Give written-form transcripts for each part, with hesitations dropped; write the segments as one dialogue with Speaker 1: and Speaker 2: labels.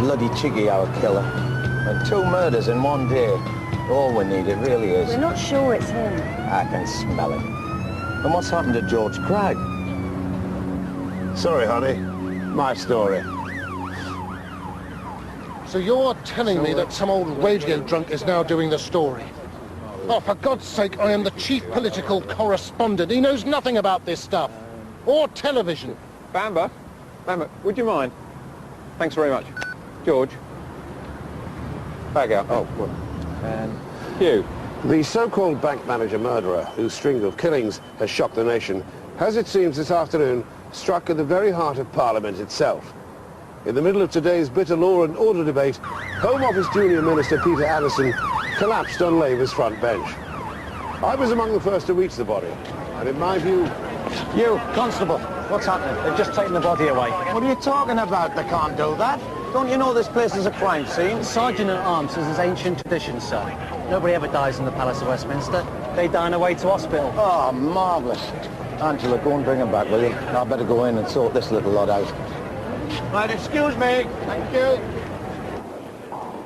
Speaker 1: bloody cheeky, our killer. And 2 murders in one day. All we need, it really is.
Speaker 2: We're not sure it's him.
Speaker 1: I can smell it. And what's happened to George Cragg? Sorry, honey. My story.
Speaker 3: So you're telling me that some old radio drunk is now doing the story? Oh, for God's sake, I am the chief political correspondent. He knows nothing about this stuff. Or television.
Speaker 4: Bamber, would you mind? Thanks very much. George. Bag out. Oh, well. And Hugh.
Speaker 5: The so-called bank manager murderer, whose string of killings has shocked the nation, has, it seems, this afternoon struck at the very heart of Parliament itself. In the middle of today's bitter law and order debate, Home Office Junior Minister Peter Anderson collapsed on Labour's front bench. I was among the first to reach the body, and in my view...
Speaker 1: You, Constable, what's happening? They've just taken the body away. What are you talking about? They can't do that. Don't you know this place is a crime scene?
Speaker 6: Sergeant-at-Arms is his ancient tradition, sir. Nobody ever dies in the Palace of Westminster. They die on their way to hospital.
Speaker 1: Oh, marvellous. Angela, go and bring him back, will you? I better go in and sort this little lot out. Right, excuse me. Thank you.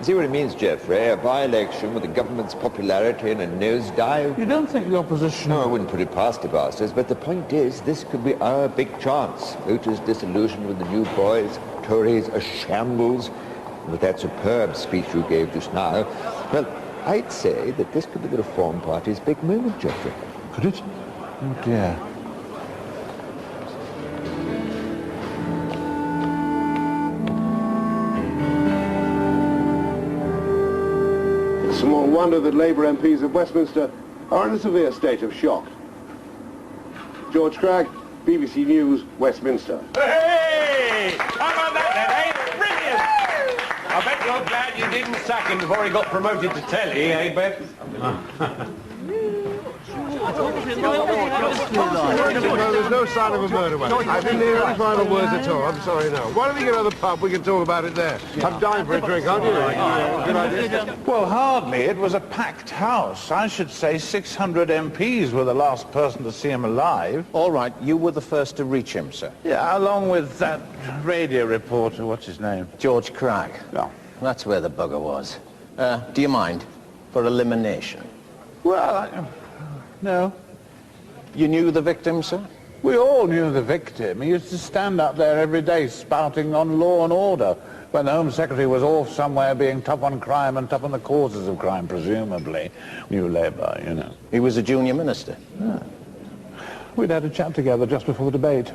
Speaker 7: See what it means, Geoffrey? A by-election with the government's popularity in a nosedive?
Speaker 8: You don't think the opposition...
Speaker 7: No, I wouldn't put it past the bastards, but the point is, this could be our big chance. Voters disillusioned with the new boys, Tories a shambles. With that superb speech you gave just now, well, I'd say that this could be the Reform Party's big moment, Geoffrey.
Speaker 8: Could it? Oh, dear.
Speaker 5: Small wonder that Labour MPs of Westminster are in a severe state of shock. George Cragg, BBC News, Westminster.
Speaker 9: Hey! How about that then, eh? Brilliant! I bet you're glad you didn't sack him before he got promoted to telly, eh, Beth?
Speaker 5: No, there's no sign of a murder. I didn't hear any final words at all. I'm sorry, no. Why don't we get to the pub? We can talk about it there. I'm dying for a drink, aren't you? Good idea.
Speaker 8: Well, hardly. It was a packed house. I should say 600 MPs were the last person to see him alive.
Speaker 1: All right, you were the first to reach him, sir.
Speaker 8: Yeah, along with that radio reporter, what's his name?
Speaker 1: George Cragg.
Speaker 8: Yeah.
Speaker 1: That's where the bugger was. Do you mind? For elimination.
Speaker 8: Well, no.
Speaker 1: You knew the victim, sir?
Speaker 8: We all knew the victim. He used to stand up there every day spouting on law and order when the Home Secretary was off somewhere being tough on crime and tough on the causes of crime, presumably. New Labour, you know.
Speaker 1: He was a junior minister?
Speaker 8: Yeah. We'd had a chat together just before the debate.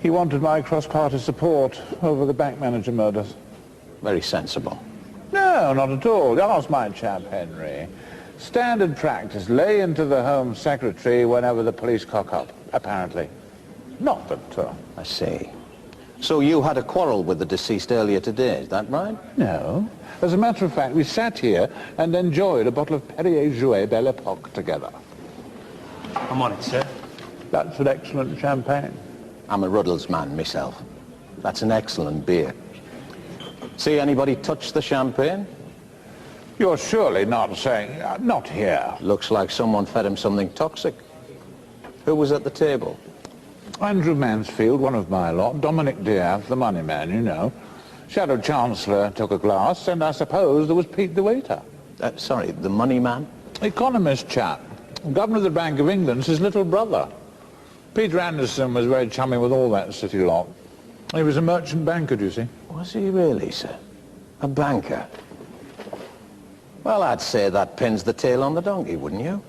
Speaker 8: He wanted my cross-party support over the bank manager murders.
Speaker 1: Very sensible.
Speaker 8: No, not at all. Ask my chap, Henry. Standard practice, lay into the Home Secretary whenever the police cock up, apparently. Not that...
Speaker 1: I see. So you had a quarrel with the deceased earlier today, is that right?
Speaker 8: No. As a matter of fact, we sat here and enjoyed a bottle of Perrier Jouet Belle Epoque together.
Speaker 6: I'm on it, sir.
Speaker 8: That's an excellent champagne.
Speaker 1: I'm a Ruddles man myself. That's an excellent beer. See anybody touch the champagne?
Speaker 8: You're surely not saying... not here.
Speaker 1: Looks like someone fed him something toxic. Who was at the table?
Speaker 8: Andrew Mansfield, one of my lot. Dominic Diaz, the money man, you know. Shadow Chancellor took a glass, and I suppose there was Pete the waiter.
Speaker 1: Sorry, the money man?
Speaker 8: Economist chap. Governor of the Bank of England's his little brother. Peter Anderson was very chummy with all that city lot. He was a merchant banker, do you see?
Speaker 1: Was he really, sir? A banker? Well, I'd say that pins the tail on the donkey, wouldn't you?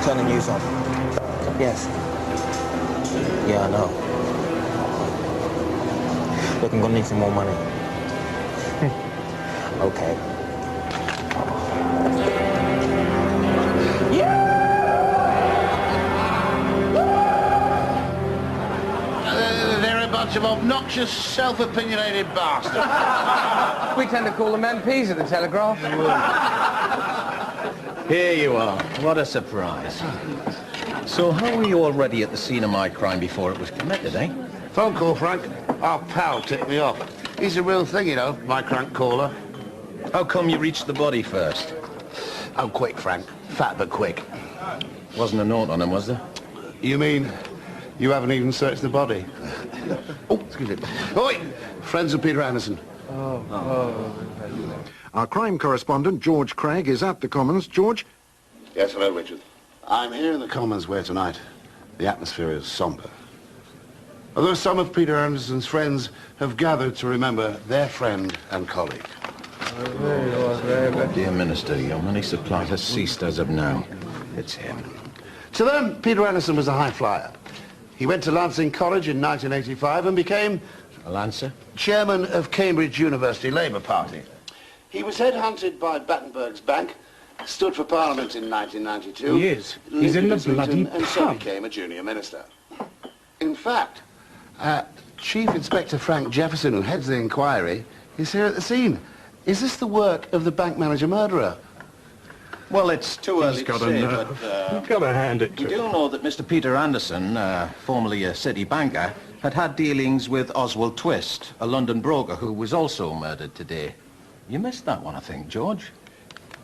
Speaker 6: Turn the news on. Yes. Yeah, I know. Look, I'm gonna need some more money. Okay.
Speaker 5: Of obnoxious, self-opinionated bastards.
Speaker 10: We tend to call them MPs at the Telegraph.
Speaker 1: Here you are. What a surprise. So how were you already at the scene of my crime before it was committed, eh?
Speaker 5: Phone call, Frank. Our pal tipped me off. He's a real thing, you know, my crank caller.
Speaker 1: How come you reached the body first?
Speaker 5: Oh, quick, Frank. Fat but quick.
Speaker 1: Wasn't a note on him, was there?
Speaker 5: You mean you haven't even searched the body? Oh, excuse me. Oi! Friends of Peter Anderson.
Speaker 3: Our crime correspondent, George Craig, is at the Commons. George?
Speaker 5: Yes, hello, Richard. I'm here in the Commons where tonight the atmosphere is sombre. Although some of Peter Anderson's friends have gathered to remember their friend and colleague.
Speaker 1: Dear Minister, your money supply has ceased as of now. It's him.
Speaker 5: To them, Peter Anderson was a high flyer. He went to Lancing College in 1985 and became
Speaker 1: A Lancer?
Speaker 5: chairman of Cambridge University Labour Party. He was headhunted by Battenberg's Bank, stood for Parliament in 1992.
Speaker 3: He is. He's in the bloody
Speaker 5: and so
Speaker 3: pub.
Speaker 5: became a junior minister. In fact, Chief Inspector Frank Jefferson, who heads the inquiry, is here at the scene. Is this the work of the bank manager murderer?
Speaker 1: Well, it's too early to say, but
Speaker 3: You've got to hand it
Speaker 1: we do know that Mr. Peter Anderson, formerly a city banker, had dealings with Oswald Twist, a London broker who was also murdered today. You missed that one, I think, George.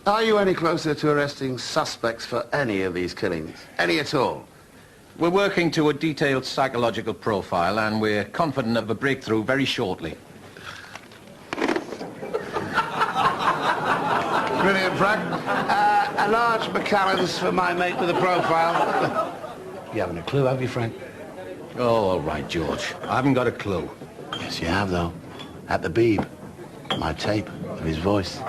Speaker 5: Are you any closer to arresting suspects for any of these killings? Any at all?
Speaker 1: We're working to a detailed psychological profile, and we're confident of a breakthrough very shortly.
Speaker 5: Brilliant, Frank. A large Macallan's for my mate with a profile. You haven't a clue, have you, Frank?
Speaker 1: Oh, all right, George. I haven't got a clue.
Speaker 5: Yes, you have, though. At the Beeb. My tape of his voice.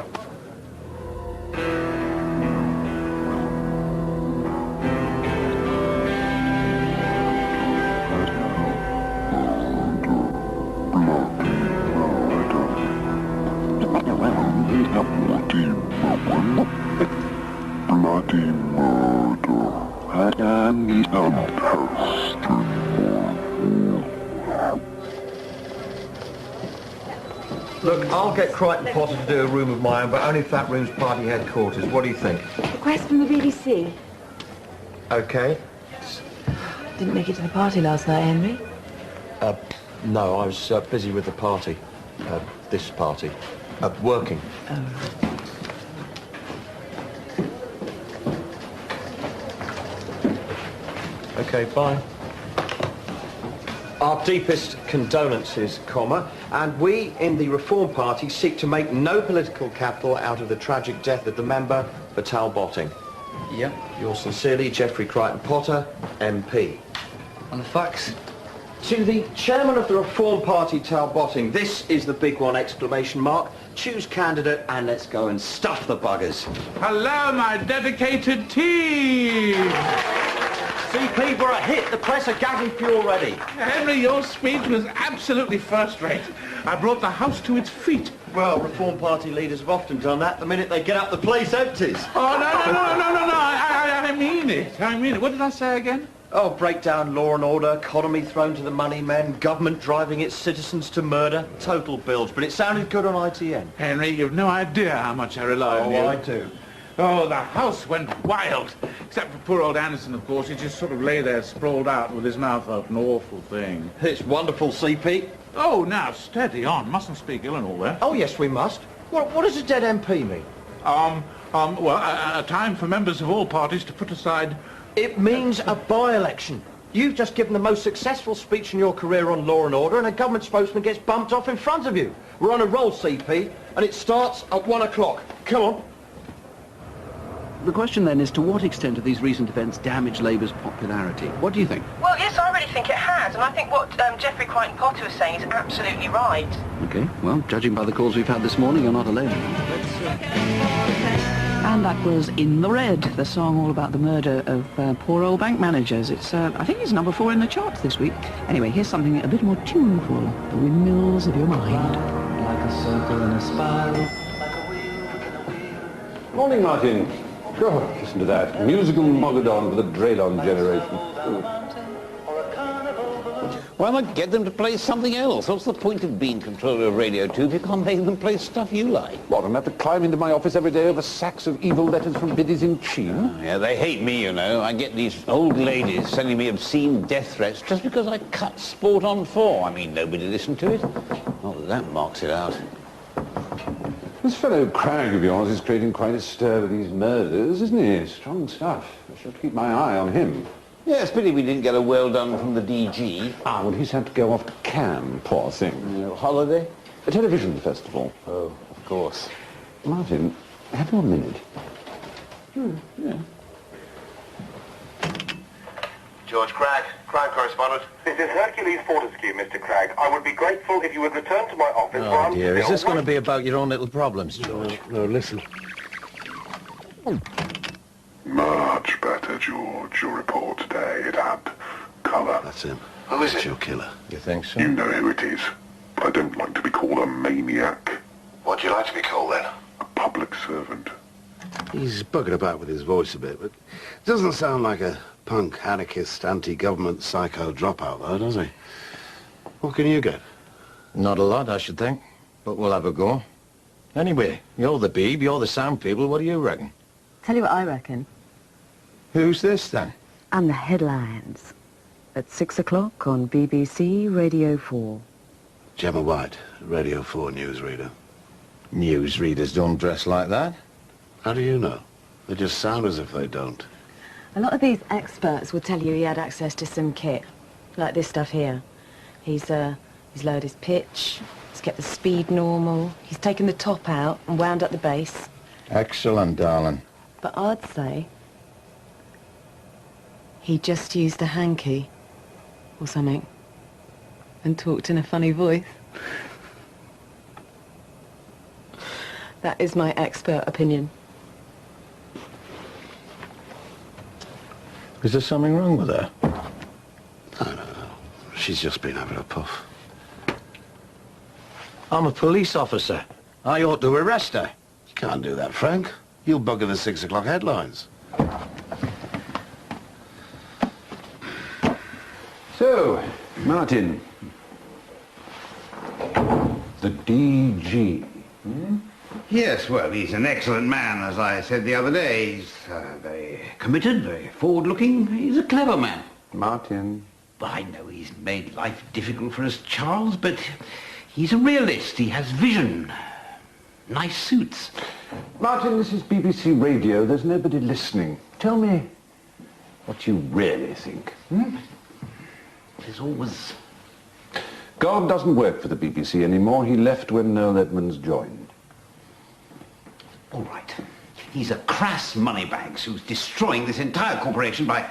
Speaker 2: Bloody murder. I need
Speaker 11: Look, I'll get Crichton Potter to do a room of my own, but only if that room's party headquarters. What do you think?
Speaker 12: Request from the BBC.
Speaker 11: Okay.
Speaker 12: Didn't make it to the party last night, Henry.
Speaker 11: No, I was busy with the party. This party. Working. Okay, bye. Our deepest condolences, and we in the Reform Party seek to make no political capital out of the tragic death of the member for Talbotting.
Speaker 6: Yep.
Speaker 11: Yours sincerely, Geoffrey Crichton Potter, MP.
Speaker 6: And the facts?
Speaker 11: To the chairman of the Reform Party, Talbotting, this is the big one, exclamation mark. Choose candidate and let's go and stuff the buggers.
Speaker 8: Hello, my dedicated team!
Speaker 11: CP, we're a hit. The press are gagging for you already.
Speaker 8: Henry, your speech was absolutely first-rate. I brought the house to its feet.
Speaker 11: Well, Reform Party leaders have often done that. The minute they get up, the place empties.
Speaker 8: Oh, no. I mean it. I mean it. What did I say again?
Speaker 11: Oh, break down law and order, economy thrown to the money men, government driving its citizens to murder, total bills. But it sounded good on ITN.
Speaker 8: Henry, you've no idea how much I rely on you.
Speaker 11: Oh, I do.
Speaker 8: Oh, the house went wild. Except for poor old Anderson, of course. He just sort of lay there sprawled out with his mouth open. Awful thing.
Speaker 11: It's wonderful, CP.
Speaker 8: Oh, now, steady on. Mustn't speak ill and all that.
Speaker 11: Oh, yes, we must. What does a dead MP mean?
Speaker 8: Well, a time for members of all parties to put aside...
Speaker 11: It means a by-election. You've just given the most successful speech in your career on law and order, and a government spokesman gets bumped off in front of you. We're on a roll, CP, and it starts at 1 o'clock. Come on.
Speaker 13: The question then is, to what extent have these recent events damaged Labour's popularity? What do you think?
Speaker 12: Well, yes, I really think it has, and I think what Geoffrey Crichton Potter was saying is absolutely right.
Speaker 13: OK, well, judging by the calls we've had this morning, you're not alone. And that was In the Red, the song all about the murder of poor old bank managers. It's, I think it's number 4 in the charts this week. Anyway, here's something a bit more tuneful. The Windmills of Your Mind.
Speaker 6: Like a circle and a spiral.
Speaker 4: Morning, Martin. God, listen to that. Musical Mogadon for the Draylon generation.
Speaker 14: Why not get them to play something else? What's the point of being controller of Radio 2 if you can't make them play stuff you like?
Speaker 4: What, I'm have to climb into my office every day over sacks of evil letters from biddies in Chine?
Speaker 14: Yeah, they hate me, you know. I get these old ladies sending me obscene death threats just because I cut Sport on 4. I mean, nobody listened to it. Not that that marks it out.
Speaker 4: This fellow Cragg of yours is creating quite a stir with these murders, isn't he? Strong stuff. I shall keep my eye on him.
Speaker 14: Yeah, it's a pity we didn't get a well done from the DG.
Speaker 8: Ah, well, he's had to go off to Cannes, poor thing. Holiday? A television festival.
Speaker 14: Oh, of course.
Speaker 8: Martin, have you a minute?
Speaker 14: Yeah.
Speaker 15: George Cragg, crime correspondent. This is Hercules Fortescue, Mr. Cragg. I would be grateful if you would return to my office.
Speaker 1: Oh, dear. Is this going to be about your own little problems, George?
Speaker 3: No, listen.
Speaker 2: Much better, George. Your report today, it had colour.
Speaker 5: That's him.
Speaker 15: Who is it?
Speaker 5: Your killer.
Speaker 1: You think so?
Speaker 2: You know who it is. I don't like to be called a maniac.
Speaker 15: What do you like to be called, then?
Speaker 2: A public servant.
Speaker 5: He's buggered about with his voice a bit, but doesn't sound like a punk, anarchist, anti-government psycho dropout, though, does he? What can you get?
Speaker 1: Not a lot, I should think. But we'll have a go. Anyway, you're the Beeb, you're the sound people. What do you reckon?
Speaker 16: Tell you what I reckon.
Speaker 1: Who's this, then?
Speaker 16: And the headlines. At 6 o'clock on BBC Radio 4.
Speaker 5: Gemma White, Radio 4 newsreader.
Speaker 1: Newsreaders don't dress like that.
Speaker 5: How do you know? They just sound as if they don't.
Speaker 16: A lot of these experts will tell you he had access to some kit. Like this stuff here. He's lowered his pitch, he's kept the speed normal, he's taken the top out and wound up the bass.
Speaker 1: Excellent, darling.
Speaker 16: But I'd say he just used a hanky or something and talked in a funny voice. That is my expert opinion.
Speaker 1: Is there something wrong with her?
Speaker 5: No. She's just been having a puff.
Speaker 1: I'm a police officer. I ought to arrest her.
Speaker 5: You can't do that, Frank. You'll bugger the 6 o'clock headlines.
Speaker 8: So, Martin. The DG.
Speaker 14: Yes, well, he's an excellent man, as I said the other day. He's very committed, very forward-looking. He's a clever man.
Speaker 8: Martin.
Speaker 14: Well, I know he's made life difficult for us, Charles, but he's a realist. He has vision. Nice suits.
Speaker 8: Martin, this is BBC Radio. There's nobody listening. Tell me what you really think.
Speaker 14: There's always...
Speaker 8: God doesn't work for the BBC anymore. He left when Noel Edmonds joined.
Speaker 14: All right. He's a crass moneybags who's destroying this entire corporation by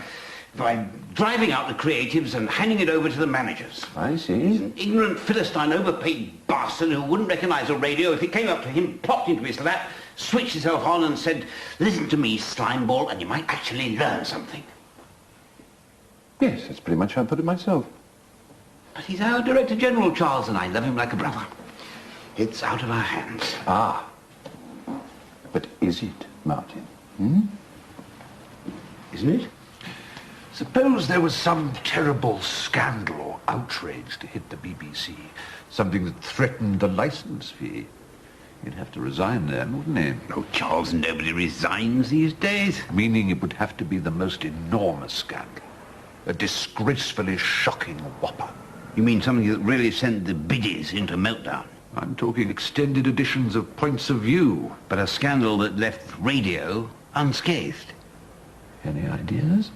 Speaker 14: driving out the creatives and handing it over to the managers.
Speaker 8: I see.
Speaker 14: He's an ignorant Philistine, overpaid bastard who wouldn't recognize a radio if it came up to him, plopped into his lap, switched himself on and said, "Listen to me, slimeball, and you might actually learn something."
Speaker 8: Yes, that's pretty much how I put it myself.
Speaker 14: But he's our Director General, Charles, and I love him like a brother. It's out of our hands.
Speaker 8: Ah. But is it, Martin?
Speaker 14: Isn't it?
Speaker 17: Suppose there was some terrible scandal or outrage to hit the BBC, something that threatened the licence fee. You'd have to resign then, wouldn't he?
Speaker 14: Oh, Charles, nobody resigns these days.
Speaker 17: Meaning it would have to be the most enormous scandal. A disgracefully shocking whopper.
Speaker 14: You mean something that really sent the biddies into meltdown?
Speaker 17: I'm talking extended editions of Points of View.
Speaker 14: But a scandal that left radio unscathed.
Speaker 17: Any ideas?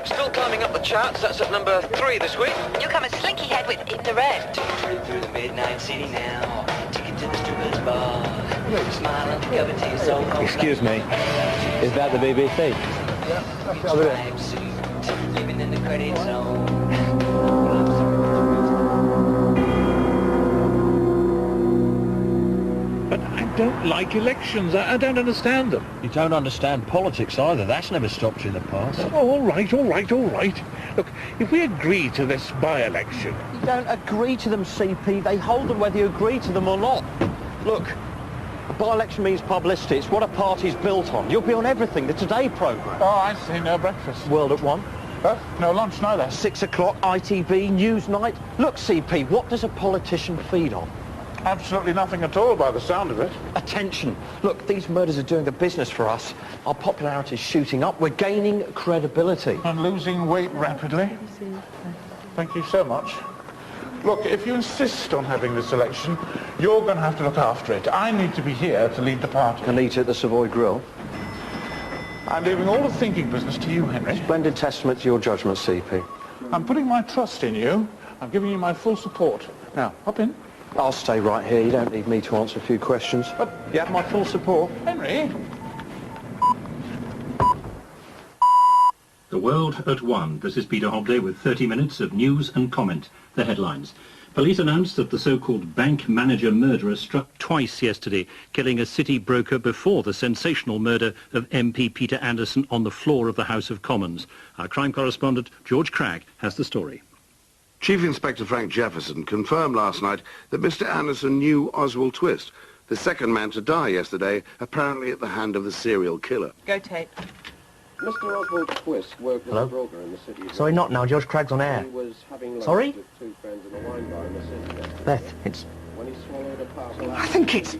Speaker 11: Still climbing up the charts. That's at number 3 this week.
Speaker 18: Newcomer Slinky Head with In the Red.
Speaker 19: Through the midnight city now. Ticket to the strippers bar. Smile and cover to your soul.
Speaker 4: Excuse me. Is that the BBC?
Speaker 19: Yeah, that's over there. Suit, living in the credit zone.
Speaker 9: But I don't like elections. I don't understand them.
Speaker 11: You don't understand politics either. That's never stopped you in the past.
Speaker 9: Oh, all right. Look, if we agree to this by-election...
Speaker 11: You don't agree to them, CP. They hold them whether you agree to them or not. Look, a by-election means publicity. It's what a party's built on. You'll be on everything. The Today programme.
Speaker 8: Oh, I see. No breakfast.
Speaker 11: World at 1.
Speaker 8: Huh? No lunch neither.
Speaker 11: 6 o'clock, ITV, Newsnight. Look, CP, what does a politician feed on?
Speaker 8: Absolutely nothing at all by the sound of it.
Speaker 11: Attention. Look, these murders are doing the business for us. Our popularity's shooting up. We're gaining credibility.
Speaker 8: And losing weight rapidly. Thank you so much. Look, if you insist on having this election, you're going to have to look after it. I need to be here to lead the party.
Speaker 11: And eat at the Savoy Grill.
Speaker 8: I'm leaving all the thinking business to you, Henry.
Speaker 11: Splendid testament to your judgment, CP.
Speaker 8: I'm putting my trust in you. I'm giving you my full support. Now, hop in.
Speaker 11: I'll stay right here. You don't need me to answer a few questions. But you have my full support.
Speaker 8: Henry?
Speaker 20: The World at 1. This is Peter Hobday with 30 minutes of news and comment. The headlines. Police announced that the so-called bank manager murderer struck twice yesterday, killing a city broker before the sensational murder of MP Peter Anderson on the floor of the House of Commons. Our crime correspondent, George Cragg, has the story.
Speaker 5: Chief Inspector Frank Jefferson confirmed last night that Mr. Anderson knew Oswald Twist, the second man to die yesterday, apparently at the hand of the serial killer.
Speaker 18: Go tape.
Speaker 4: Mr. Oswald Twist worked as a broker in the city of...
Speaker 6: Sorry, not now. George Craig's on air.
Speaker 4: He was having
Speaker 6: Sorry?
Speaker 4: lunch with two friends in a wine bar in the city yesterday.
Speaker 6: Beth, it's...
Speaker 4: When he swallowed a parcel...
Speaker 18: I think it's...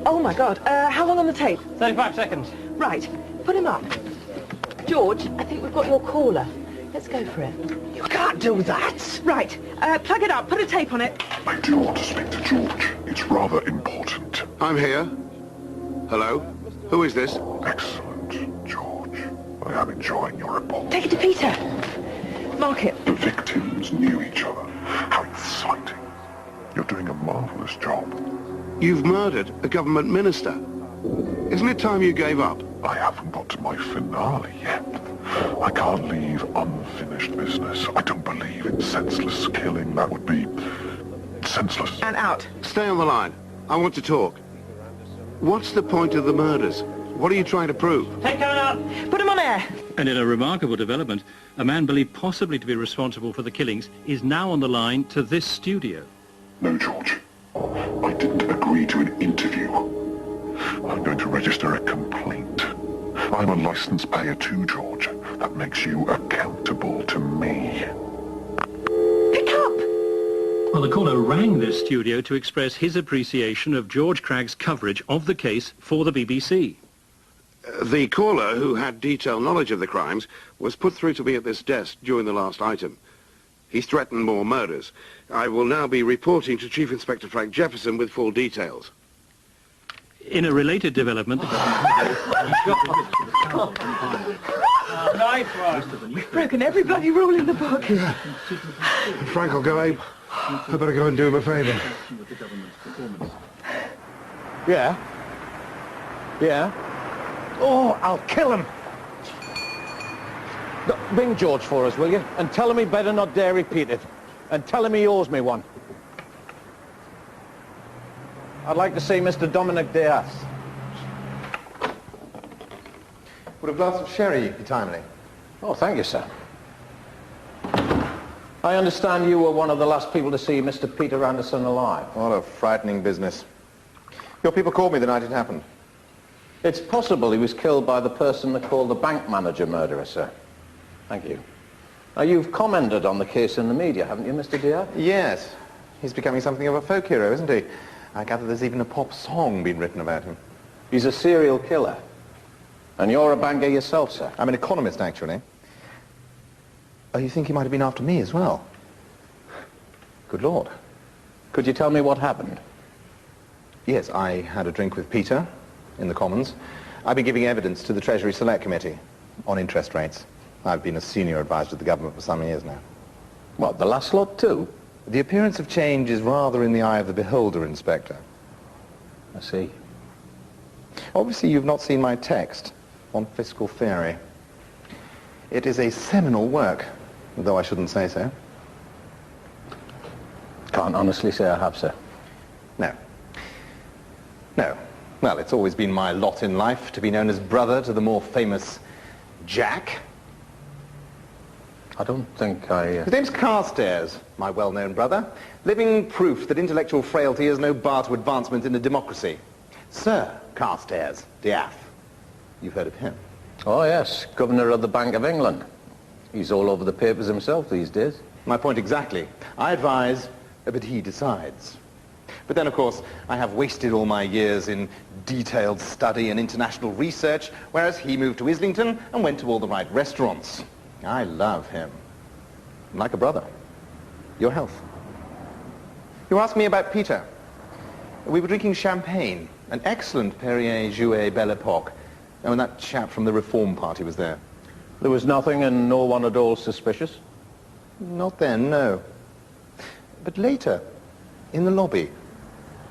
Speaker 18: Oh, my God. How long on the tape?
Speaker 6: 35 seconds.
Speaker 18: Right. Put him up. George, I think we've got your caller. Let's go for it. You can't do that. Right. Plug it up. Put a tape on it.
Speaker 2: I do want to speak to George. It's rather important.
Speaker 5: I'm here. Hello? Who is this?
Speaker 2: Excellent, George. I am enjoying your report.
Speaker 18: Take it to Peter. Mark it.
Speaker 2: The victims knew each other. How exciting. You're doing a marvellous job.
Speaker 5: You've murdered a government minister. Isn't it time you gave up?
Speaker 2: I haven't got to my finale yet. I can't leave unfinished business. I don't believe in senseless killing. That would be senseless.
Speaker 18: And out.
Speaker 5: Stay on the line. I want to talk. What's the point of the murders? What are you trying to prove?
Speaker 18: Take her out. Put him on air.
Speaker 20: And in a remarkable development, a man believed possibly to be responsible for the killings is now on the line to this studio.
Speaker 2: No, George. I didn't agree to an interview. I'm going to register a complaint. I'm a licence payer too, George. That makes you accountable to me.
Speaker 18: Pick up!
Speaker 20: Well, the caller rang this studio to express his appreciation of George Cragg's coverage of the case for the BBC.
Speaker 5: The caller, who had detailed knowledge of the crimes, was put through to me at this desk during the last item. He's threatened more murders. I will now be reporting to Chief Inspector Frank Jefferson with full details.
Speaker 20: In a related development...
Speaker 18: Nice one. We've broken every bloody rule in the book.
Speaker 5: Yeah. Frank, I'll go, Abe. I better go and do him a favour.
Speaker 11: Yeah? Yeah? Oh, I'll kill him. Ring George for us, will you? And tell him he better not dare repeat it. And tell him he owes me one. I'd like to see Mr. Dominic Diaz.
Speaker 21: Would a glass of sherry be timely?
Speaker 11: Oh, thank you, sir. I understand you were one of the last people to see Mr. Peter Anderson alive.
Speaker 21: What a frightening business. Your people called me the night it happened.
Speaker 11: It's possible he was killed by the person they call the bank manager murderer, sir. Thank you. Now, you've commented on the case in the media, haven't you, Mr. Diaz?
Speaker 21: Yes. He's becoming something of a folk hero, isn't he? I gather there's even a pop song been written about him.
Speaker 11: He's a serial killer. And you're a banker yourself, sir.
Speaker 21: I'm an economist, actually. Oh, you think he might have been after me as well? Good Lord.
Speaker 11: Could you tell me what happened?
Speaker 21: Yes, I had a drink with Peter in the Commons. I've been giving evidence to the Treasury Select Committee on interest rates. I've been a senior advisor to the government for some years now.
Speaker 11: What, the last lot too?
Speaker 21: The appearance of change is rather in the eye of the beholder, Inspector.
Speaker 11: I see.
Speaker 21: Obviously, you've not seen my text on fiscal theory. It is a seminal work, though I shouldn't say so.
Speaker 11: Can't honestly say I have, sir.
Speaker 21: No. No. Well, it's always been my lot in life to be known as brother to the more famous Jack.
Speaker 11: I don't think I...
Speaker 21: His name's Carstairs, my well-known brother. Living proof that intellectual frailty is no bar to advancement in a democracy. Sir Carstairs Diaz. You've heard of him?
Speaker 11: Oh, yes. Governor of the Bank of England. He's all over the papers himself these days.
Speaker 21: My point exactly. I advise, but he decides. But then, of course, I have wasted all my years in detailed study and international research, whereas he moved to Islington and went to all the right restaurants. I love him. I'm like a brother. Your health. You asked me about Peter. We were drinking champagne, an excellent Perrier Jouet Belle Epoque. And when that chap from the Reform Party was there?
Speaker 1: There was nothing and no one at all suspicious?
Speaker 21: Not then, no. But later, in the lobby,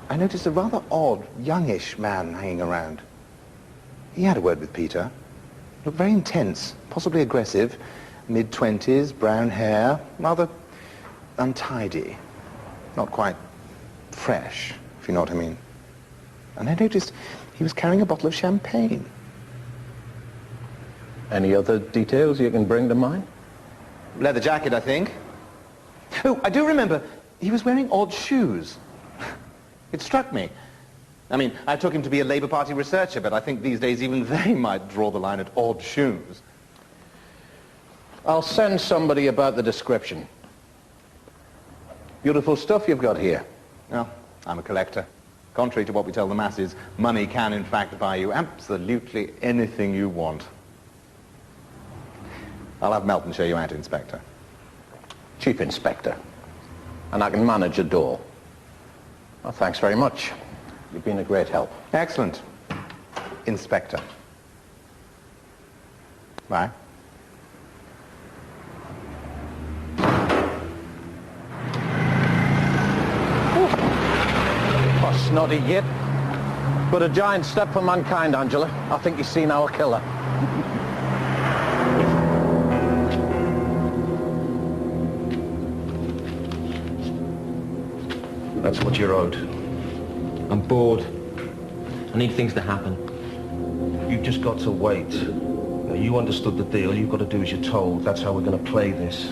Speaker 21: I noticed a rather odd, youngish man hanging around. He had a word with Peter. Looked very intense, possibly aggressive. Mid-20s, brown hair, rather untidy. Not quite fresh, if you know what I mean. And I noticed he was carrying a bottle of champagne.
Speaker 1: Any other details you can bring to mind?
Speaker 21: Leather jacket, I think. Oh, I do remember, he was wearing odd shoes. It struck me. I mean, I took him to be a Labour Party researcher, but I think these days even they might draw the line at odd shoes.
Speaker 1: I'll send somebody about the description. Beautiful stuff you've got here.
Speaker 21: Well, I'm a collector. Contrary to what we tell the masses, money can in fact buy you absolutely anything you want. I'll have Melton show you out, Inspector.
Speaker 1: Chief Inspector. And I can manage a door. Well, thanks very much. You've been a great help.
Speaker 21: Excellent. Inspector. Bye.
Speaker 1: Oh, snotty git. But a giant step for mankind, Angela. I think you've seen our killer.
Speaker 11: That's what you're owed. I'm bored. I need things to happen. You've just got to wait. Now, you understood the deal. You've got to do as you're told. That's how we're going to play this.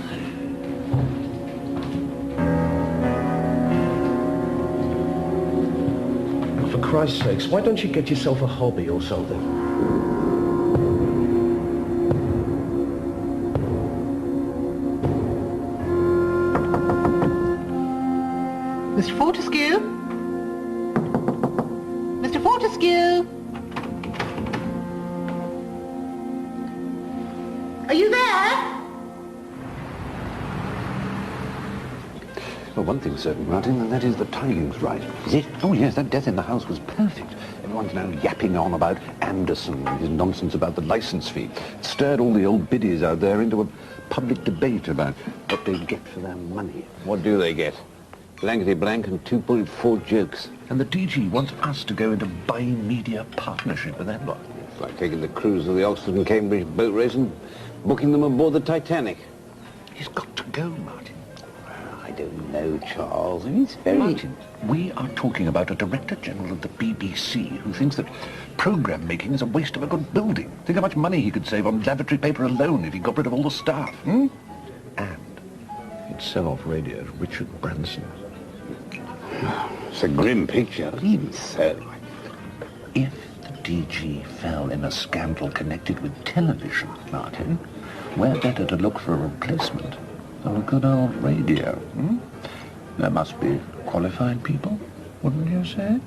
Speaker 11: For Christ's sakes, why don't you get yourself a hobby or something?
Speaker 7: Mr. Fortescue? Mr. Fortescue? Are you there?
Speaker 17: Well, one thing's certain, Martin, and that is the timing's right. Is it? Oh, yes, that death in the house was perfect. Everyone's now yapping on about Anderson and his nonsense about the license fee. It stirred all the old biddies out there into a public debate about what they get for their money.
Speaker 21: What do they get? Blankety blank and 2.4 jokes.
Speaker 17: And the DG wants us to go into bi-media partnership with that lot.
Speaker 5: It's like taking the crews of the Oxford and Cambridge boat race and booking them aboard the Titanic.
Speaker 17: He's got to go, Martin.
Speaker 5: I don't know, Charles. It's very...
Speaker 17: Martin, we are talking about a Director General of the BBC who thinks that programme making is a waste of a good building. Think how much money he could save on lavatory paper alone if he got rid of all the staff. And he'd sell off radio to Richard Branson.
Speaker 5: It's a grim picture, but even so.
Speaker 17: If the DG fell in a scandal connected with television, Martin, we're better to look for a replacement than a good old radio. There must be qualified people, wouldn't you say?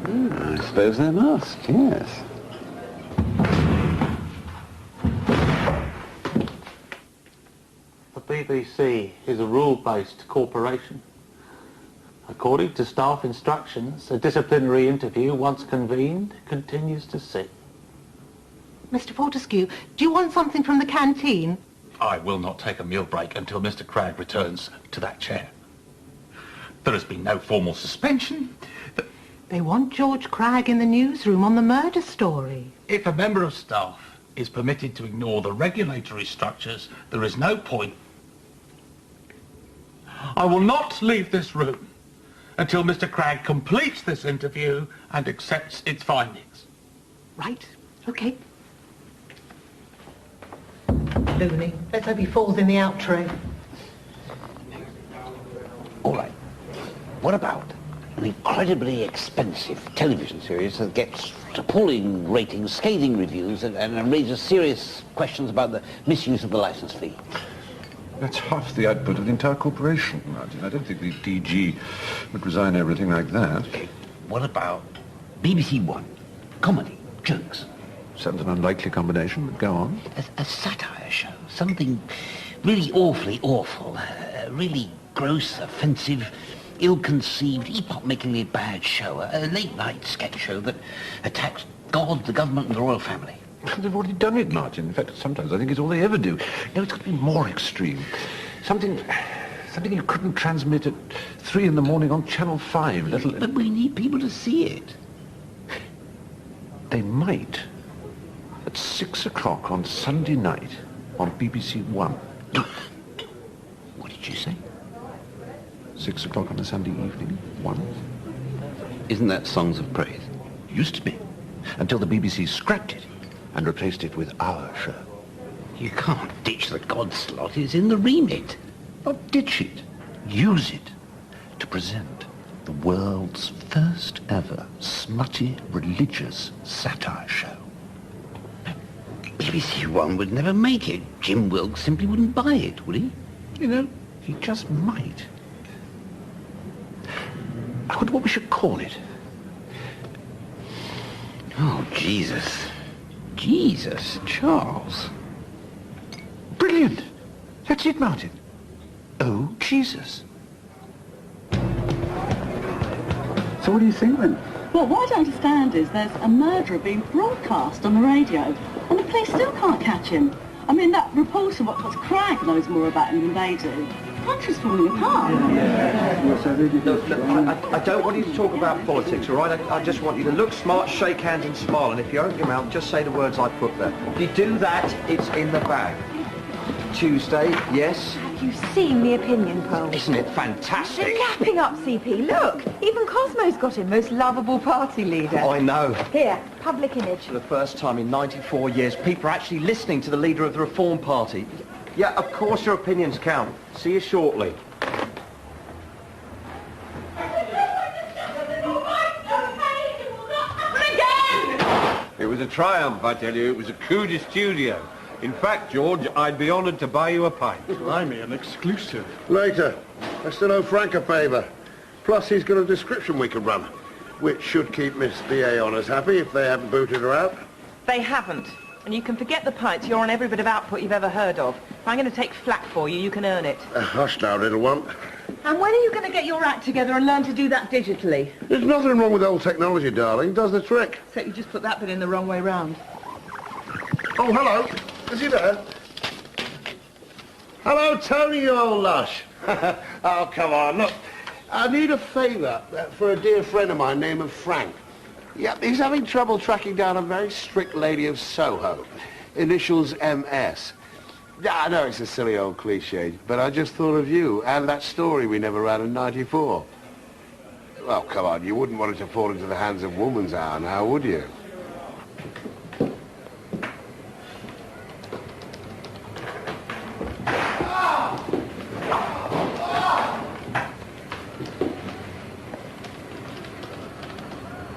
Speaker 5: I suppose there must, yes.
Speaker 22: The BBC is a rule-based corporation. According to staff instructions, a disciplinary interview, once convened, continues to sit.
Speaker 7: Mr. Fortescue, do you want something from the canteen?
Speaker 23: I will not take a meal break until Mr. Cragg returns to that chair. There has been no formal suspension.
Speaker 7: They want George Cragg in the newsroom on the murder story.
Speaker 23: If a member of staff is permitted to ignore the regulatory structures, there is no point. I will not leave this room until Mr. Cragg completes this interview and accepts its findings.
Speaker 7: Right, OK. Looney, let's hope he falls in the out tray.
Speaker 5: All right. What about an incredibly expensive television series that gets appalling ratings, scathing reviews, and raises serious questions about the misuse of the license fee?
Speaker 17: That's half the output of the entire corporation, Martin. I don't think the DG would resign everything like that.
Speaker 5: Okay. What about BBC One? Comedy, jokes.
Speaker 17: Sounds an unlikely combination, but go on.
Speaker 5: A satire show. Something really awfully awful. Really gross, offensive,
Speaker 14: ill-conceived, epoch-makingly bad show, a late-night sketch show that attacks God, the government, and the royal family.
Speaker 10: They've already done it, Martin. In fact, sometimes I think it's all they ever do. You know, it's got to be more extreme. Something you couldn't transmit at 3 in the morning on Channel 5, let alone...
Speaker 14: But we need people to see it.
Speaker 10: They might. At 6 o'clock on Sunday night on BBC One.
Speaker 14: What did you say?
Speaker 10: 6 o'clock on a Sunday evening, One.
Speaker 14: Isn't that Songs of Praise?
Speaker 10: Used to be. Until the BBC scrapped it and replaced it with our show.
Speaker 14: You can't ditch the God slot. It's in the remit.
Speaker 10: Not ditch it. Use it to present the world's first ever smutty religious satire show.
Speaker 14: BBC One would never make it. Jim Wilkes simply wouldn't buy it, would he?
Speaker 10: You know, he just might. I wonder what we should call it.
Speaker 14: Oh, Jesus. Jesus, Charles.
Speaker 10: Brilliant. That's it, Martin. Oh, Jesus.
Speaker 12: So what do you think, then?
Speaker 13: Well, what I don't understand is there's a murderer being broadcast on the radio, and the police still can't catch him. I mean, that reporter, what's Cragg, knows more about him than they do. The country's falling apart.
Speaker 11: Look, I don't want you to talk about politics, all right? I just want you to look smart, shake hands and smile, and if you open your mouth, just say the words I put there. If you do that, it's in the bag. Tuesday, yes?
Speaker 18: Have you seen the opinion poll?
Speaker 11: Isn't it fantastic?
Speaker 18: They're lapping up CP. Look, even Cosmo's got him most lovable party leader.
Speaker 11: I know.
Speaker 18: Here, public image.
Speaker 11: For the first time in 94 years, people are actually listening to the leader of the Reform Party. Yeah, of course your opinions count. See you shortly.
Speaker 9: It was a triumph, I tell you. It was a coup de studio. In fact, George, I'd be honoured to buy you a pint.
Speaker 3: Blimey, an exclusive. Later. I still owe Frank a favour. Plus, he's got a description we could run, which should keep Miss BA Honours happy if they haven't booted her out.
Speaker 24: They haven't. And you can forget the pints. You're on every bit of output you've ever heard of. If I'm going to take flack for you, you can earn it.
Speaker 3: Hush now, little one.
Speaker 24: And when are you going to get your act together and learn to do that digitally?
Speaker 3: There's nothing wrong with old technology, darling. It does the trick.
Speaker 24: Except you just put that bit in the wrong way round.
Speaker 3: Oh, hello. Is he there? Hello, Tony, you old lush. Oh, come on. Look, I need a favour for a dear friend of mine named Frank. Yep, he's having trouble tracking down a very strict lady of Soho. Initials MS. I know it's a silly old cliche, but I just thought of you and that story we never ran in '94. Well, come on, you wouldn't want it to fall into the hands of Woman's Hour now, would you?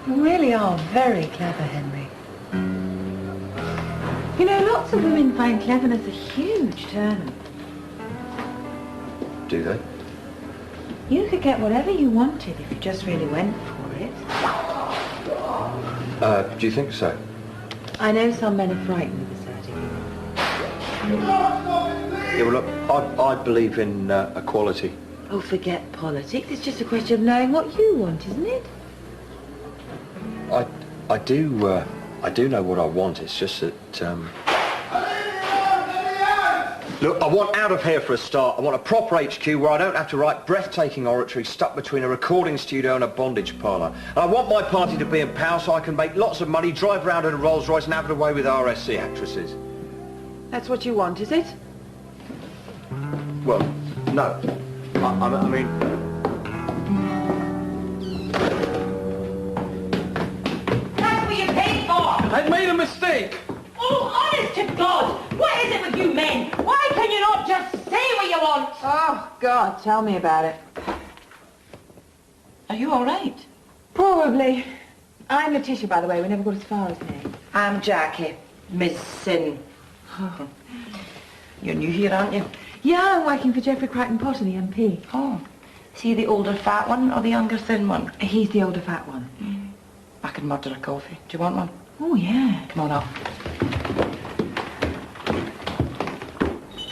Speaker 7: You really are very clever, Henry. You know, lots of women find cleverness a huge turn.
Speaker 11: Do they?
Speaker 7: You could get whatever you wanted if you just really went for it.
Speaker 11: Do you think so?
Speaker 7: I know some men are frightened of the sight of you.
Speaker 11: Yeah, well, look, I believe in equality.
Speaker 7: Oh, forget politics. It's just a question of knowing what you want, isn't it?
Speaker 11: I do know what I want. It's just that, Look, I want out of here for a start. I want a proper HQ where I don't have to write breathtaking oratory stuck between a recording studio and a bondage parlour. And I want my party to be in power so I can make lots of money, drive around in a Rolls Royce and have it away with RSC actresses.
Speaker 24: That's what you want, is it?
Speaker 11: Well, no. I mean...
Speaker 24: That's what you paid for!
Speaker 11: I've made a mistake!
Speaker 24: Oh, honest to God! What is it with you men? Why can you not just say what you want?
Speaker 18: Oh, God, tell me about it.
Speaker 24: Are you all right?
Speaker 18: Probably. I'm Letitia, by the way. We never got as far as name.
Speaker 24: I'm Jackie. Miss Sin. You're new here, aren't you?
Speaker 18: Yeah, I'm working for Geoffrey Crichton-Potter, the MP.
Speaker 24: Oh. Is he the older fat one or the younger thin one?
Speaker 18: He's the older fat one.
Speaker 24: I can murder a coffee. Do you want one?
Speaker 18: Oh, yeah.
Speaker 24: Come on up.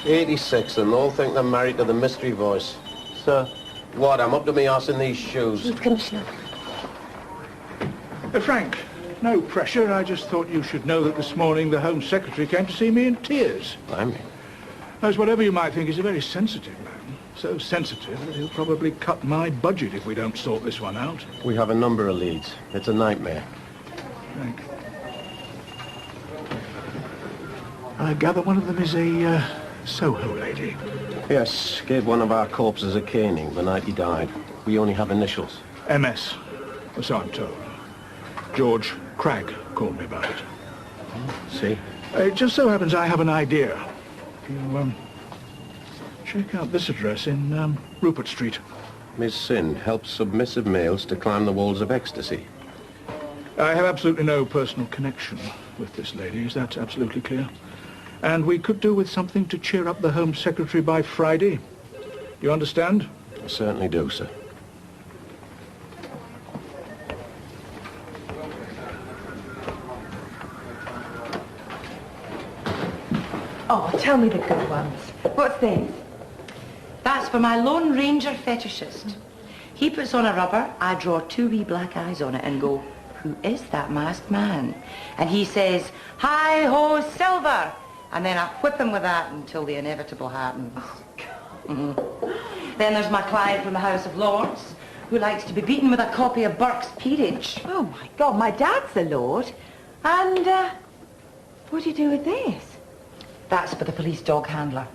Speaker 25: 86, and all think they're married to the mystery voice.
Speaker 22: Sir,
Speaker 8: What? I'm up to my arse in these shoes.
Speaker 18: Commissioner.
Speaker 15: Frank, no pressure. I just thought you should know that this morning the Home Secretary came to see me in tears.
Speaker 8: Blimey.
Speaker 15: As whatever you might think, he's a very sensitive man. So sensitive that he'll probably cut my budget if we don't sort this one out.
Speaker 8: We have a number of leads. It's a nightmare.
Speaker 15: Frank. I gather one of them is a Soho lady.
Speaker 8: Yes, gave one of our corpses a caning the night he died. We only have initials.
Speaker 15: MS, so I'm told. George Cragg called me about it.
Speaker 8: See?
Speaker 15: It just so happens I have an idea. You, check out this address in Rupert Street.
Speaker 8: Miss Sin helps submissive males to climb the walls of ecstasy.
Speaker 15: I have absolutely no personal connection with this lady. Is that absolutely clear? And we could do with something to cheer up the Home Secretary by Friday. You understand?
Speaker 8: I certainly do, sir.
Speaker 18: Oh, tell me the good ones. What's this?
Speaker 16: That's for my Lone Ranger fetishist. He puts on a rubber, I draw 2 wee black eyes on it and go, who is that masked man? And he says, hi-ho, Silver! And then I whip him with that until the inevitable happens. Then there's my client from the House of Lords, who likes to be beaten with a copy of Burke's Peerage.
Speaker 18: Oh, my God, my dad's a lord. And, what do you do with this?
Speaker 16: That's for the police dog handler.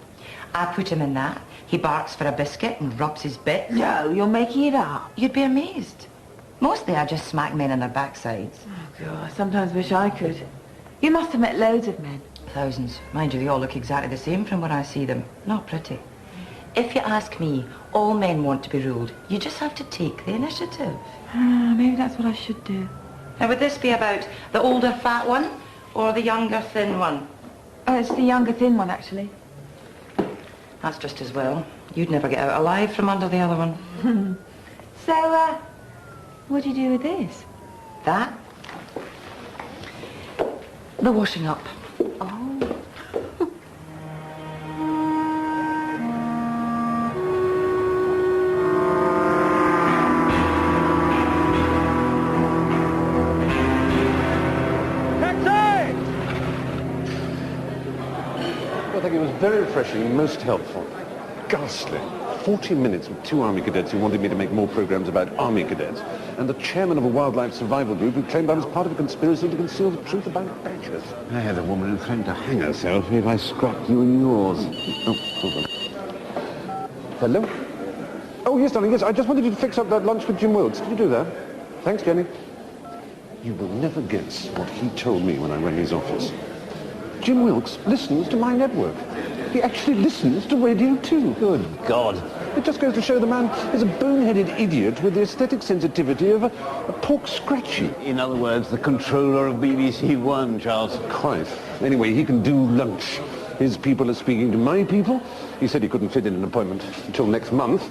Speaker 16: I put him in that. He barks for a biscuit and rubs his bit.
Speaker 18: No, you're making it up.
Speaker 16: You'd be amazed. Mostly I just smack men in their backsides.
Speaker 18: Oh, God, I sometimes wish I could. You must have met loads of men.
Speaker 16: Thousands. Mind you, they all look exactly the same from when I see them. Not pretty. If you ask me, all men want to be ruled. You just have to take the initiative.
Speaker 18: Maybe that's what I should do.
Speaker 16: Now, would this be about the older fat one or the younger thin one?
Speaker 18: It's the younger thin one, actually.
Speaker 16: That's just as well. You'd never get out alive from under the other one.
Speaker 18: So, what do you do with this?
Speaker 16: That? The washing up.
Speaker 18: Oh.
Speaker 10: I think it was very refreshing and most helpful. Ghastly. 40 minutes with 2 Army cadets who wanted me to make more programs about Army cadets, and the chairman of a wildlife survival group who claimed I was part of a conspiracy to conceal the truth about badgers. I had a woman who threatened to hang herself if I scrapped you and yours. Oh, hold on. Hello? Oh, yes, darling, yes. I just wanted you to fix up that lunch with Jim Wilkes. Could you do that? Thanks, Jenny. You will never guess what he told me when I rang his office. Jim Wilkes listens to my network. He actually listens to Radio 2. Good God. It just goes to show the man is a boneheaded idiot with the aesthetic sensitivity of a pork scratchy.
Speaker 17: In other words, the controller of BBC One, Charles.
Speaker 10: Quite. Anyway, he can do lunch. His people are speaking to my people. He said he couldn't fit in an appointment until next month.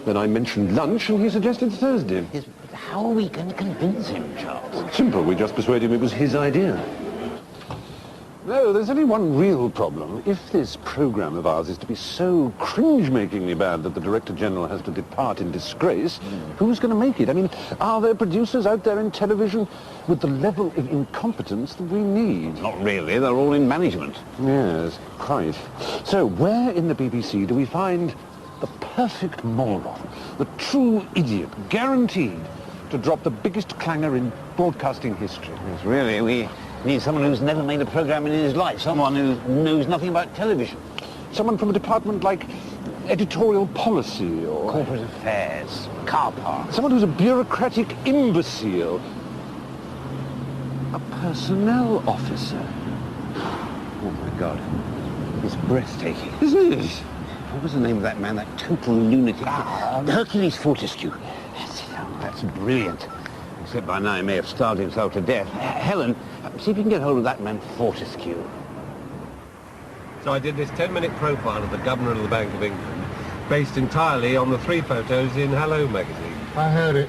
Speaker 10: Then I mentioned lunch, and he suggested Thursday.
Speaker 17: Yes, but how are we going to convince him, Charles?
Speaker 10: Simple. We just persuaded him it was his idea. No, there's only one real problem. If this program of ours is to be so cringe-makingly bad that the Director General has to depart in disgrace, who's going to make it? I mean, are there producers out there in television with the level of incompetence that we need?
Speaker 17: Not really. They're all in management.
Speaker 10: Yes, quite. So, where in the BBC do we find the perfect moron, the true idiot, guaranteed to drop the biggest clanger in broadcasting history?
Speaker 17: Yes, really, we need someone who's never made a program in his life, someone who knows nothing about television.
Speaker 10: Someone from a department like editorial policy or
Speaker 17: corporate affairs, car parks.
Speaker 10: Someone who's a bureaucratic imbecile. A personnel officer.
Speaker 17: Oh, my God. It's breathtaking.
Speaker 10: Isn't it?
Speaker 17: What was the name of that man, that total lunatic? Hercules Fortescue. That's brilliant. Except by now he may have starved himself to death. Helen, see if you can get hold of that man Fortescue.
Speaker 8: So I did this 10-minute profile of the Governor of the Bank of England, based entirely on the 3 photos in Hello magazine.
Speaker 3: I heard it.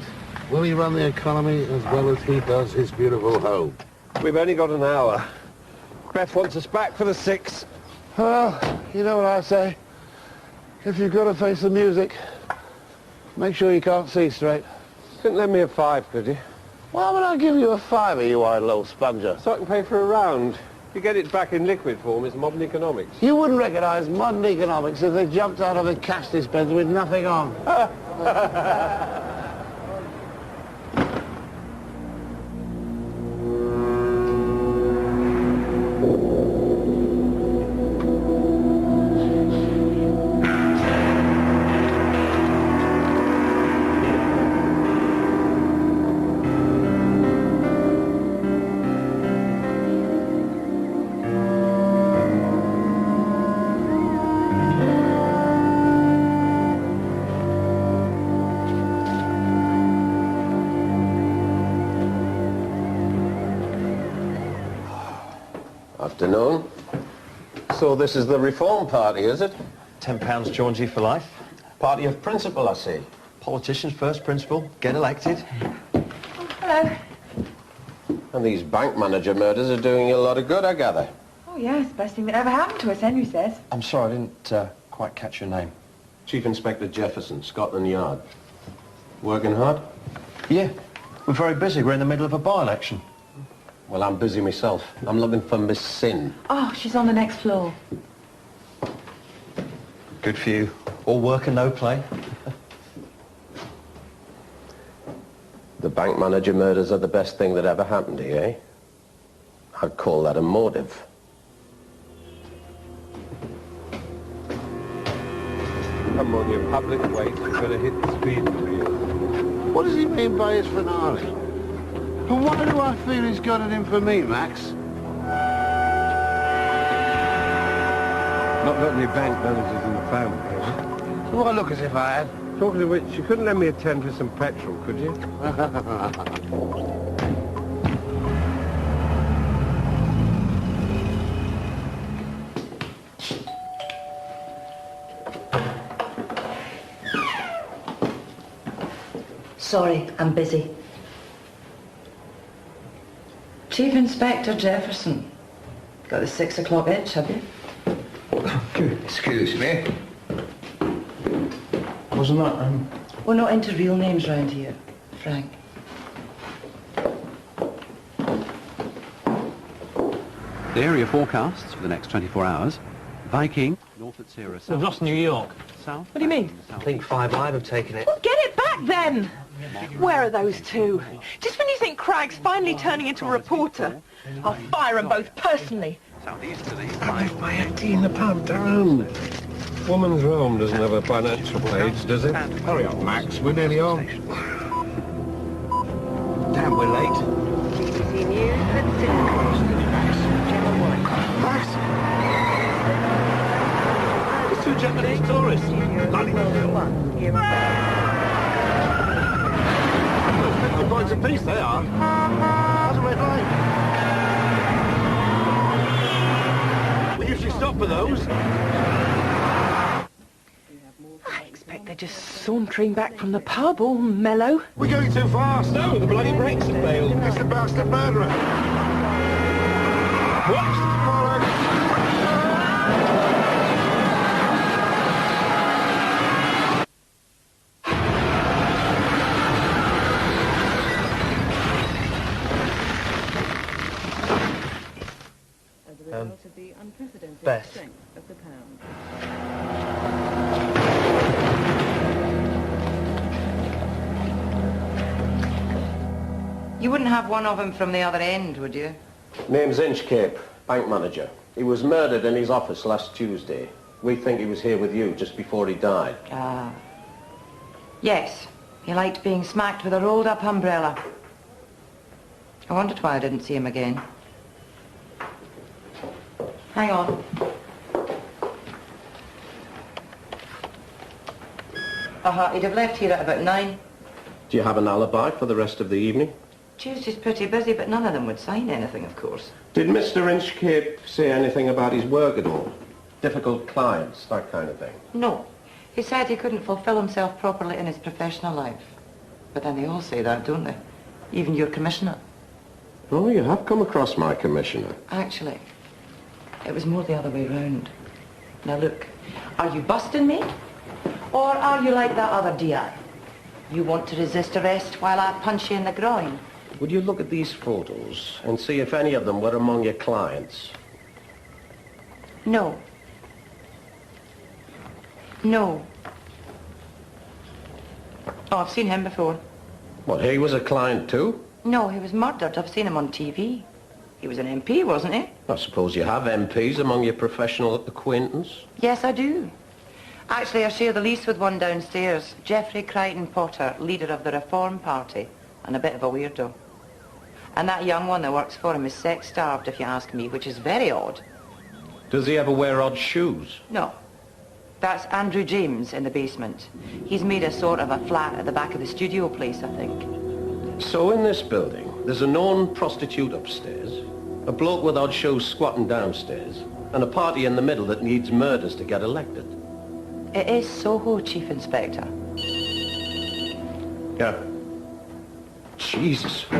Speaker 3: Will he run the economy as well as he does his beautiful home?
Speaker 8: We've only got an hour. Beth wants us back for the 6.
Speaker 3: Well, you know what I say. If you've got to face the music, Make sure you can't see straight.
Speaker 8: Couldn't lend me a five, could you?
Speaker 3: Why would I give you a fiver, you idle old sponger?
Speaker 8: So I can pay for a round. You get it back in liquid form, it's modern economics.
Speaker 3: You wouldn't recognise modern economics if they jumped out of a cash dispenser with nothing on.
Speaker 8: Afternoon. So this is the Reform Party, is it?
Speaker 11: £10 Georgie for life.
Speaker 8: Party of principle, I see.
Speaker 11: Politicians first principle, get elected.
Speaker 16: Hello.
Speaker 8: And these bank manager murders are doing you a lot of good, I gather.
Speaker 24: Oh, yes, best thing that ever happened to us, Henry says.
Speaker 11: I'm sorry, I didn't quite catch your name.
Speaker 8: Chief Inspector Jefferson, Scotland Yard. Working hard?
Speaker 11: Yeah, we're very busy. We're in the middle of a by-election.
Speaker 8: Well, I'm busy myself. I'm looking for Miss Sin.
Speaker 24: Oh, she's on the next floor.
Speaker 11: Good for you. All work and no play.
Speaker 8: The bank manager murders are the best thing that ever happened to you, eh? I'd call that a motive.
Speaker 2: Come on, you public weights. You better hit the speed limit.
Speaker 3: What does he mean by his finale? But why do I feel he's got it in for me, Max?
Speaker 2: Not got any bank managers in the family.
Speaker 3: Do I look as if I had?
Speaker 2: Talking of which, you couldn't lend me a 10 for some petrol, could you?
Speaker 16: Sorry, I'm busy. Chief Inspector Jefferson. Got the 6 o'clock itch, have you?
Speaker 4: Excuse me.
Speaker 11: Wasn't that,
Speaker 16: We're not into real names round here, Frank.
Speaker 6: The area forecasts for the next 24 hours. Viking, north at Sierra South.
Speaker 22: We've lost New York.
Speaker 6: South.
Speaker 24: What do you mean?
Speaker 11: I think 5 Live have taken it.
Speaker 24: Well, get it back then! Where are those two? Just when you think Craig's finally turning into a reporter, I'll fire them both personally.
Speaker 6: Southeast to the
Speaker 2: I left my empty in the pub, Durham. Woman's Realm doesn't have a financial page, does it? Hurry up, Max. We're nearly on.
Speaker 11: Damn, we're late.
Speaker 18: BBC News at 6 o'clock. Channel 1.
Speaker 11: Max! It's 2 Japanese tourists. Bloody
Speaker 18: World 1. Here
Speaker 11: £50 a piece, they are. How's a red light? We usually stop for those.
Speaker 24: I expect they're just sauntering back from the pub, all mellow.
Speaker 11: We're going too fast. No, the bloody brakes have failed.
Speaker 3: It's the bastard murderer.
Speaker 11: What?
Speaker 18: Beth.
Speaker 16: You wouldn't have one of them from the other end, would you?
Speaker 8: Name's Inchcape, bank manager. He was murdered in his office last Tuesday. We think he was here with you just before he died.
Speaker 16: Ah. Yes. He liked being smacked with a rolled-up umbrella. I wondered why I didn't see him again. Hang on. He'd have left here at about 9.
Speaker 8: Do you have an alibi for the rest of the evening?
Speaker 16: Tuesday's pretty busy, but none of them would sign anything, of course.
Speaker 8: Did Mr. Inchcape say anything about his work at all? Difficult clients, that kind of thing?
Speaker 16: No. He said he couldn't fulfill himself properly in his professional life. But then they all say that, don't they? Even your commissioner.
Speaker 8: Oh, you have come across my commissioner.
Speaker 16: Actually, it was more the other way round. Now look, are you busting me? Or are you like that other DI? You want to resist arrest while I punch you in the groin?
Speaker 9: Would you look at these photos and see if any of them were among your clients?
Speaker 16: No. No. Oh, I've seen him before.
Speaker 9: What, he was a client too?
Speaker 16: No, he was murdered. I've seen him on TV. He was an MP, wasn't he?
Speaker 9: I suppose you have MPs among your professional acquaintance?
Speaker 16: Yes, I do. Actually, I share the lease with one downstairs, Geoffrey Crichton Potter, leader of the Reform Party, and a bit of a weirdo. And that young one that works for him is sex-starved, if you ask me, which is very odd.
Speaker 9: Does he ever wear odd shoes?
Speaker 16: No. That's Andrew James in the basement. He's made a sort of a flat at the back of the studio place, I think.
Speaker 9: So in this building, there's a known prostitute upstairs, a bloke with odd shoes squatting downstairs, and a party in the middle that needs murders to get elected.
Speaker 16: It is Soho, Chief Inspector.
Speaker 9: Yeah. Jesus.
Speaker 11: I'm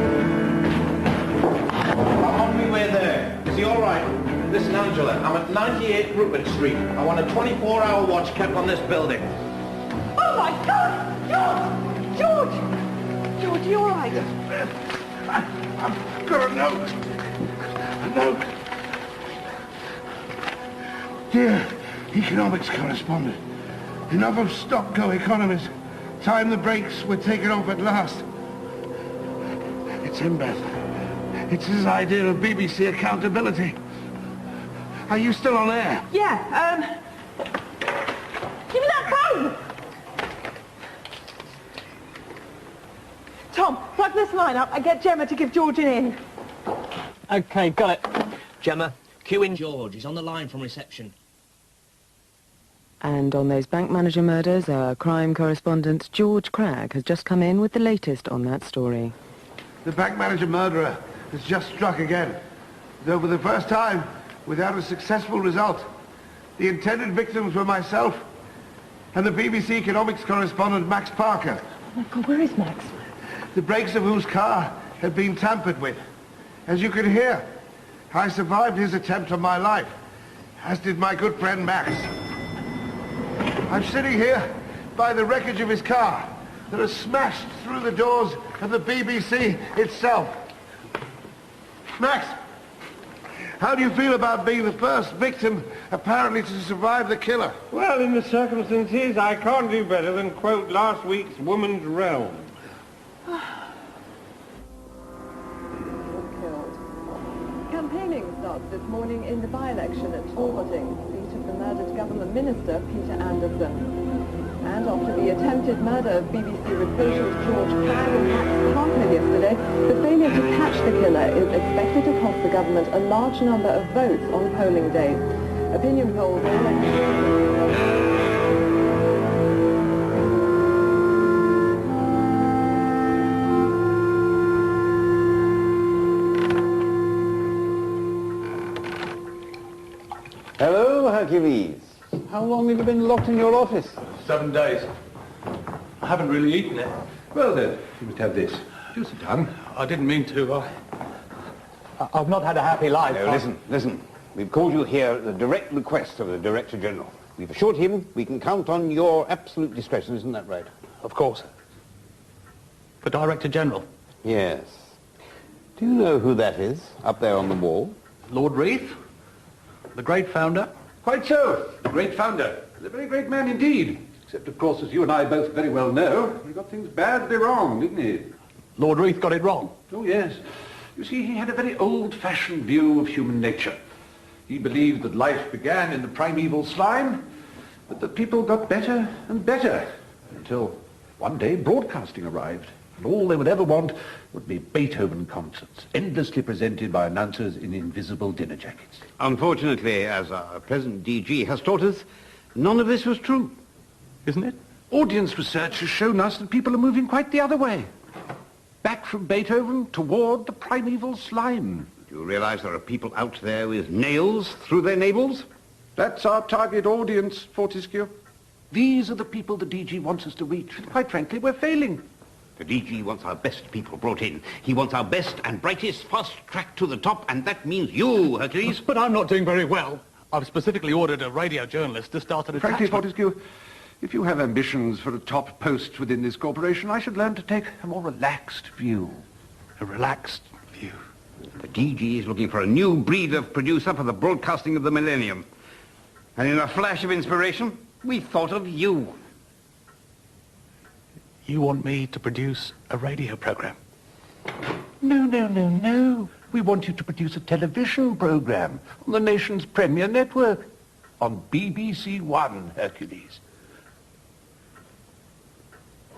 Speaker 11: on my way there. Is he all right? Listen, Angela, I'm at 98 Rupert Street. I want a 24-hour watch kept on this building.
Speaker 24: Oh, my God! George! George! George, are you all right?
Speaker 3: I've got a note. A note. Dear economics correspondent, enough of stop-go economists. Time the brakes were taken off at last. It's him, Beth. It's his idea of BBC accountability. Are you still on air?
Speaker 24: Yeah, give me that phone! Tom, plug this line up and get Gemma to give George an in.
Speaker 1: OK, got it. Gemma, cue in George. He's on the line from reception.
Speaker 19: And on those bank manager murders, our crime correspondent George Cragg has just come in with the latest on that story.
Speaker 3: The bank manager murderer has just struck again, though for the first time without a successful result. The intended victims were myself and the BBC economics correspondent Max Parker.
Speaker 24: Oh, my God, where is Max?
Speaker 3: The brakes of whose car had been tampered with. As you can hear, I survived his attempt on my life, as did my good friend Max. I'm sitting here by the wreckage of his car that has smashed through the doors of the BBC itself. Max, how do you feel about being the first victim, apparently, to survive the killer?
Speaker 8: Well, in the circumstances, I can't do better than quote last week's Woman's Realm.
Speaker 20: Campaigning starts this morning in the by-election at Torwoting, seat of the murdered government minister Peter Anderson. And after the attempted murder of BBC reporters George Cragg and Max Parker yesterday, the failure to catch the killer is expected to cost the government a large number of votes on polling day. Opinion polls already...
Speaker 12: Hello, Hercules. How long have you been locked in your office?
Speaker 22: 7 days. I haven't really eaten it.
Speaker 10: Well then, you must have this. Do sit down.
Speaker 22: I didn't mean to. I've not had a happy life.
Speaker 12: No, listen. We've called you here at the direct request of the Director General. We've assured him we can count on your absolute discretion, isn't that right?
Speaker 22: Of course. The Director General?
Speaker 12: Yes. Do you know who that is, up there on the wall?
Speaker 22: Lord Reith? The great founder?
Speaker 10: Quite so. The great founder. A very great man indeed. Except, of course, as you and I both very well know, he got things badly wrong, didn't he?
Speaker 22: Lord Reith got it wrong?
Speaker 10: Oh, yes. You see, he had a very old-fashioned view of human nature. He believed that life began in the primeval slime, but that people got better and better, until one day broadcasting arrived, and all they would ever want would be Beethoven concerts, endlessly presented by announcers in invisible dinner jackets.
Speaker 12: Unfortunately, as our present DG has taught us, none of this was true.
Speaker 10: Isn't it? Audience research has shown us that people are moving quite the other way. Back from Beethoven toward the primeval slime.
Speaker 12: Do you realize there are people out there with nails through their navels?
Speaker 10: That's our target audience, Fortescue. These are the people the DG wants us to reach. And quite frankly, we're failing.
Speaker 12: The DG wants our best people brought in. He wants our best and brightest fast track to the top, and that means you, Hercules.
Speaker 22: But I'm not doing very well. I've specifically ordered a radio journalist to start an
Speaker 10: Frankly,
Speaker 22: attachment.
Speaker 10: Fortescue,
Speaker 12: If you have ambitions for a top post within this corporation, I should learn to take a more relaxed view.
Speaker 15: A relaxed view?
Speaker 12: The DG is looking for a new breed of producer for the broadcasting of the millennium. And in a flash of inspiration, we thought of you.
Speaker 15: You want me to produce a radio program?
Speaker 12: No. We want you to produce a television program on the nation's premier network. On BBC One, Hercules.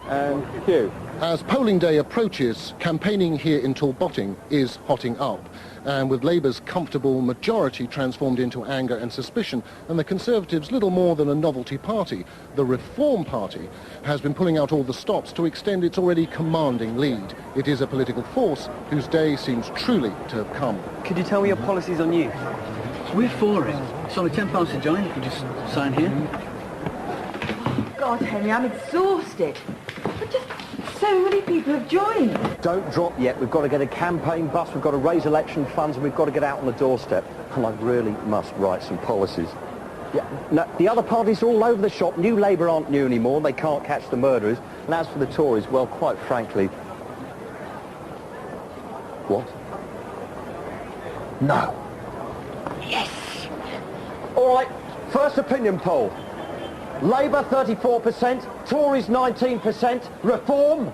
Speaker 5: And cue. As polling day approaches, campaigning here in Tolbotting is hotting up. And with Labour's comfortable majority transformed into anger and suspicion, and the Conservatives little more than a novelty party, the Reform Party has been pulling out all the stops to extend its already commanding lead. It is a political force whose day seems truly to have come.
Speaker 14: Could you tell me your policies on youth? We're for it. It's only £10 to join. You can just sign here.
Speaker 16: God, Henry, I'm exhausted. But just so many people have joined.
Speaker 11: Don't drop yet. We've got to get a campaign bus, we've got to raise election funds, and we've got to get out on the doorstep. And I really must write some policies. Yeah, no, the other parties are all over the shop. New Labour aren't new anymore. They can't catch the murderers. And as for the Tories, well, quite frankly... What? No. Yes! All right, first opinion poll. Labour 34%, Tories 19%, Reform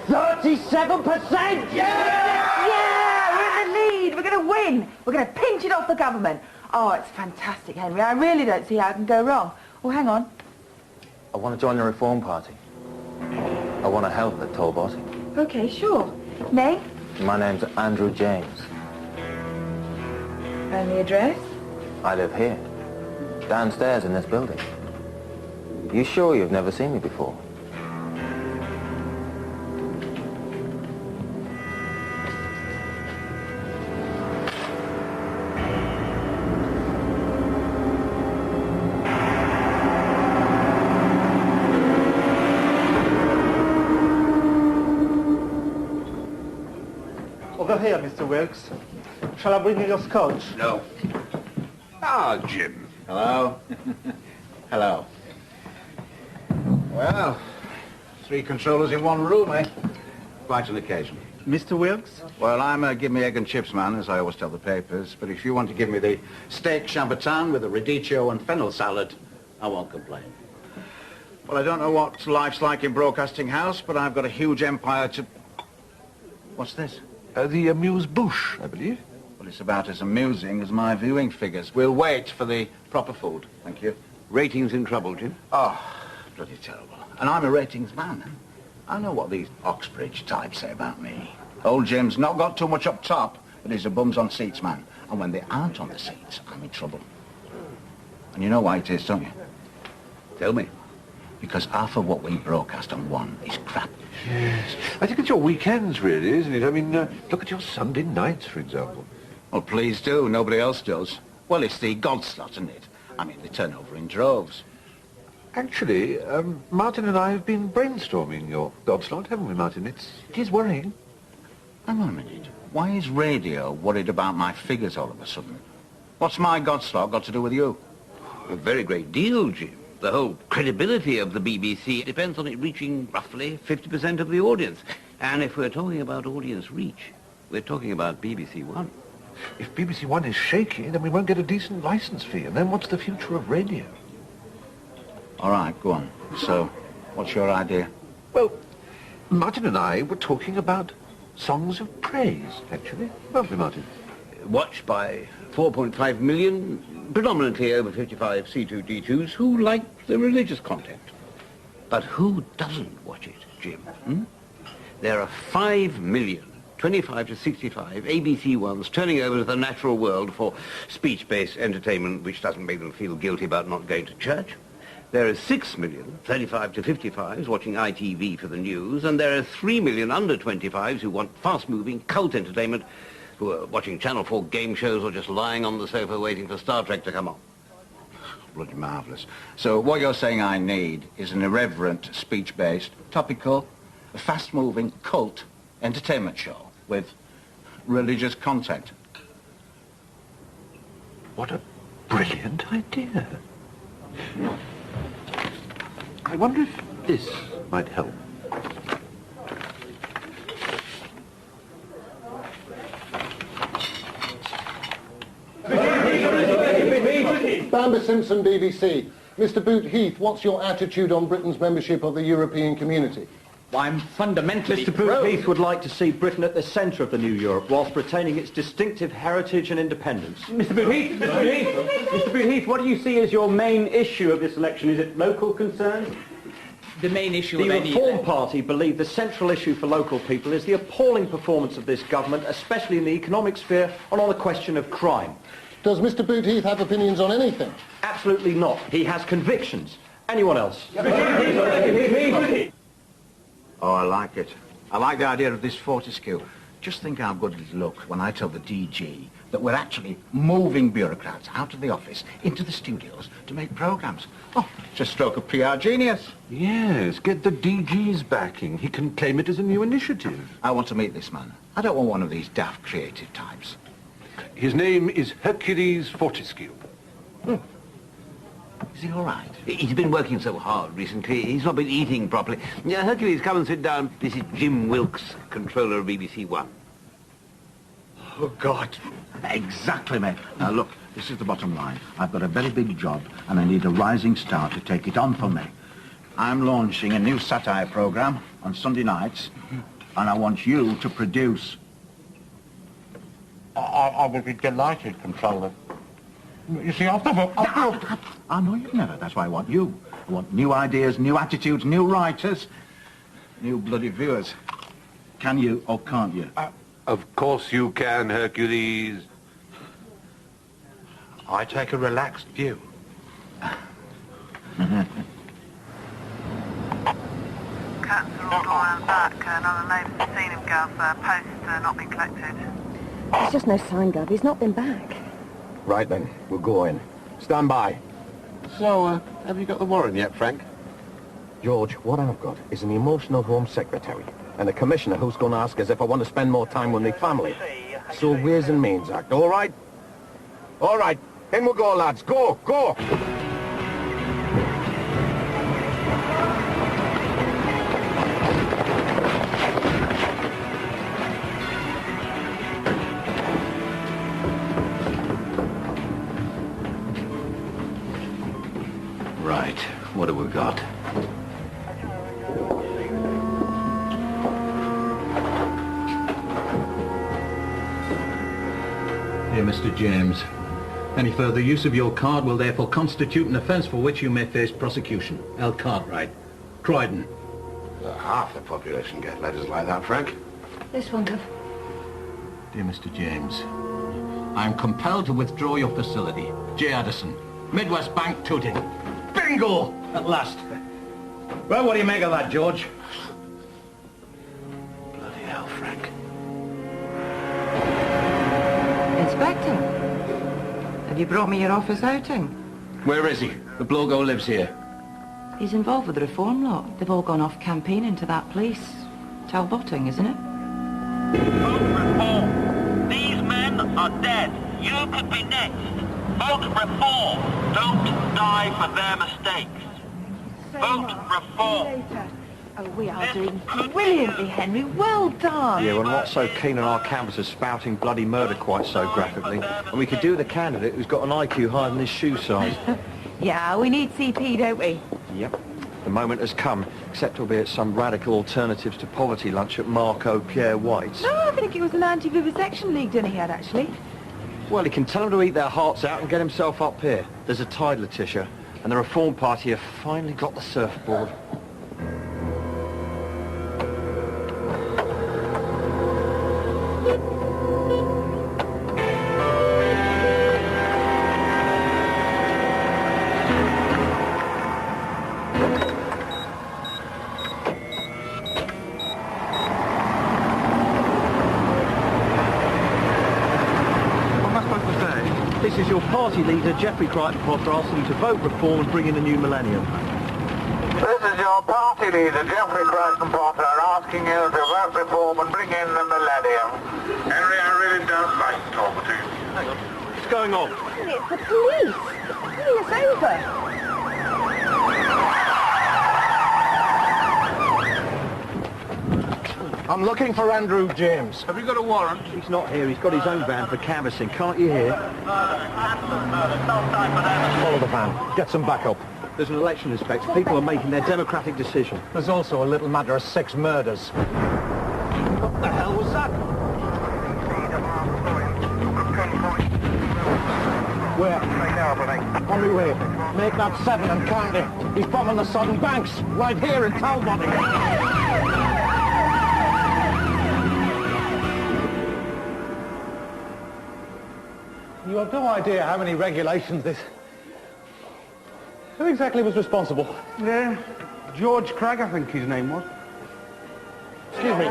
Speaker 11: 37%!
Speaker 16: Yeah, we're in the lead. We're going to win. We're going to pinch it off the government. Oh, it's fantastic, Henry. I really don't see how it can go wrong. Oh, hang on.
Speaker 21: I want to join the Reform Party. I want to help at Tolbotting.
Speaker 16: OK, sure. Name?
Speaker 21: My name's Andrew James.
Speaker 16: And the address?
Speaker 21: I live here, downstairs in this building. You sure you've never seen me before?
Speaker 11: Over here, Mr. Wilkes. Shall I bring you your scotch?
Speaker 12: No. Ah, Jim.
Speaker 4: Hello? Hello. Well, 3 controllers in one room, eh? Quite an occasion.
Speaker 11: Mr. Wilkes?
Speaker 4: Well, I'm a give me egg and chips man, as I always tell the papers, but if you want to give me the steak chambertin with a radicchio and fennel salad, I won't complain. Well, I don't know what life's like in Broadcasting House, but I've got a huge empire to... What's this?
Speaker 10: The amuse-bouche, I believe.
Speaker 4: Well, it's about as amusing as my viewing figures. We'll wait for the proper food. Thank you.
Speaker 12: Ratings in trouble, Jim?
Speaker 4: Oh, bloody terrible. And I'm a ratings man. I know what these Oxbridge types say about me. Old Jim's not got too much up top, but he's a bums-on-seats man. And when they aren't on the seats, I'm in trouble. And you know why it is, don't you?
Speaker 12: Tell me.
Speaker 4: Because half of what we broadcast on One is crap.
Speaker 10: Yes. I think it's your weekends, really, isn't it? I mean, look at your Sunday nights, for example.
Speaker 4: Well, please do. Nobody else does. Well, it's the God slot, isn't it? I mean, they turn over in droves.
Speaker 10: Actually, Martin and I have been brainstorming your God slot, haven't we, Martin? It is worrying.
Speaker 4: Hang on a minute. Why is radio worried about my figures all of a sudden? What's my God slot got to do with you?
Speaker 12: A very great deal, Jim. The whole credibility of the BBC depends on it reaching roughly 50% of the audience. And if we're talking about audience reach, we're talking about BBC One.
Speaker 10: If BBC One is shaky, then we won't get a decent license fee. And then what's the future of radio?
Speaker 4: All right, go on. So, what's your idea?
Speaker 10: Well, Martin and I were talking about songs of praise, actually. Weren't we, Martin?
Speaker 12: Watched by 4.5 million, predominantly over 55 C2D2s, who like the religious content. But who doesn't watch it, Jim? Hmm? There are 5 million 25 to 65 ABC ones turning over to the natural world for speech-based entertainment, which doesn't make them feel guilty about not going to church. There are 6 million 35 to 55s watching ITV for the news, and there are 3 million under 25s who want fast-moving cult entertainment, who are watching Channel 4 game shows or just lying on the sofa waiting for Star Trek to come on.
Speaker 4: Bloody marvellous. So what you're saying I need is an irreverent, speech-based, topical, fast-moving cult entertainment show with religious content.
Speaker 10: What a brilliant idea. I wonder if this might help.
Speaker 5: Bamber Simpson, BBC. Mr. Boot Heath, what's your attitude on Britain's membership of the European community?
Speaker 11: I'm fundamentally... Mr. Boot Heath would like to see Britain at the centre of the new Europe, whilst retaining its distinctive heritage and independence.
Speaker 14: Mr. Boot Heath, Mr. Boot Heath, Mr. Boot Heath, what do you see as your main issue of this election? Is it local concerns?
Speaker 1: The main issue
Speaker 11: The
Speaker 1: of any...
Speaker 11: Reform Party believe the central issue for local people is the appalling performance of this government, especially in the economic sphere and on the question of crime.
Speaker 5: Does Mr. Boot Heath have opinions on anything?
Speaker 11: Absolutely not. He has convictions. Anyone else?
Speaker 4: Oh, I like it. I like the idea of this Fortescue. Just think how good it'll look when I tell the DG that we're actually moving bureaucrats out of the office into the studios to make programmes. Oh, it's a stroke of PR genius.
Speaker 10: Yes, get the DG's backing. He can claim it as a new initiative.
Speaker 4: I want to meet this man. I don't want one of these daft creative types.
Speaker 10: His name is Hercules Fortescue.
Speaker 12: Is he all right? He's been working so hard recently. He's not been eating properly. Hercules, come and sit down. This is Jim Wilkes, controller of BBC One.
Speaker 4: Oh, God. Exactly, mate. Now, look, this is the bottom line. I've got a very big job, and I need a rising star to take it on for me. I'm launching a new satire programme on Sunday nights, and I want you to produce...
Speaker 12: I would be delighted, controller. You see, I've never...
Speaker 4: I know you've never. That's why I want you. I want new ideas, new attitudes, new writers, new bloody viewers. Can you or can't you?
Speaker 10: Of course you can, Hercules.
Speaker 12: I take a relaxed view.
Speaker 7: Cats are all around back. None of the neighbours have seen him, Gov. Posts not been collected.
Speaker 18: There's just no sign, Gov. He's not been back.
Speaker 3: Right then, we'll go in. Stand by.
Speaker 10: So, have you got the warrant yet, Frank?
Speaker 3: George, what I've got is an emotional Home Secretary and a commissioner who's going to ask us if I want to spend more time with my family. So Ways and Means Act, all right? All right, in we go, lads. Go, go!
Speaker 12: Right, what have we got?
Speaker 13: Dear Mr. James, any further use of your card will therefore constitute an offence for which you may face prosecution. L. Cartwright, Croydon.
Speaker 3: Half the population get letters like that, Frank.
Speaker 18: This one, Gov.
Speaker 13: Dear Mr. James, I am compelled to withdraw your facility. J. Addison, Midwest Bank, Tooting. Bingo! At last. Well, what do you make of that, George?
Speaker 12: Bloody hell, Frank.
Speaker 16: Inspector, have you brought me your office outing?
Speaker 13: Where is he? The bloke who lives here.
Speaker 16: He's involved with the reform lot. They've all gone off campaigning to that place. Talbotting, isn't it?
Speaker 17: Vote reform. These men are dead. You could be next. Vote reform. Don't die for their mistakes. Vote reform.
Speaker 24: Oh, we are doing brilliantly, Henry. Well done.
Speaker 11: Yeah, we're not so keen on our canvassers spouting bloody murder quite so graphically. And we could do with a candidate who's got an IQ higher than his shoe size.
Speaker 24: Yeah, we need CP, don't we?
Speaker 11: Yep. The moment has come, except it'll be at some radical alternatives to poverty lunch at Marco Pierre White's.
Speaker 24: No, I think it was an anti-vivisection league dinner he had, actually.
Speaker 11: Well, he can tell them to eat their hearts out and get himself up here. There's a tide, Letitia, and the Reform Party have finally got the surfboard. This is your party leader, Geoffrey Crichton Potter, asking you to vote reform and bring in a new millennium.
Speaker 17: This is your party leader, Geoffrey Crichton Potter, asking you to vote reform and bring in the millennium. Henry, I really don't like talking to you.
Speaker 11: Hang on. What's going on?
Speaker 24: It's the police. Pulling us over.
Speaker 11: I'm looking for Andrew James. Have you got a warrant? He's not here. He's got his own van for canvassing. Can't you hear? Follow the van. Get some backup. There's an election inspector. People are making their democratic decision. There's also a little matter of 6 murders. What the hell was that? Where? On my way. Make that 7 and count it. He's bombing the southern banks, right here in Talbotty. You have no idea how many regulations this... Who exactly was responsible?
Speaker 3: Yeah, George Cragg, I think his name was.
Speaker 11: Excuse me.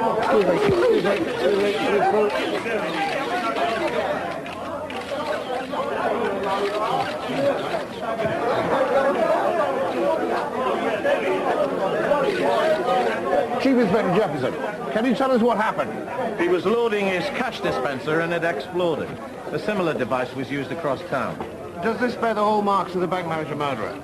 Speaker 3: Chief Inspector Jefferson, can you tell us what happened?
Speaker 4: He was loading his cash dispenser and it exploded. A similar device was used across town.
Speaker 3: Does this bear the hallmarks of the bank manager murderer?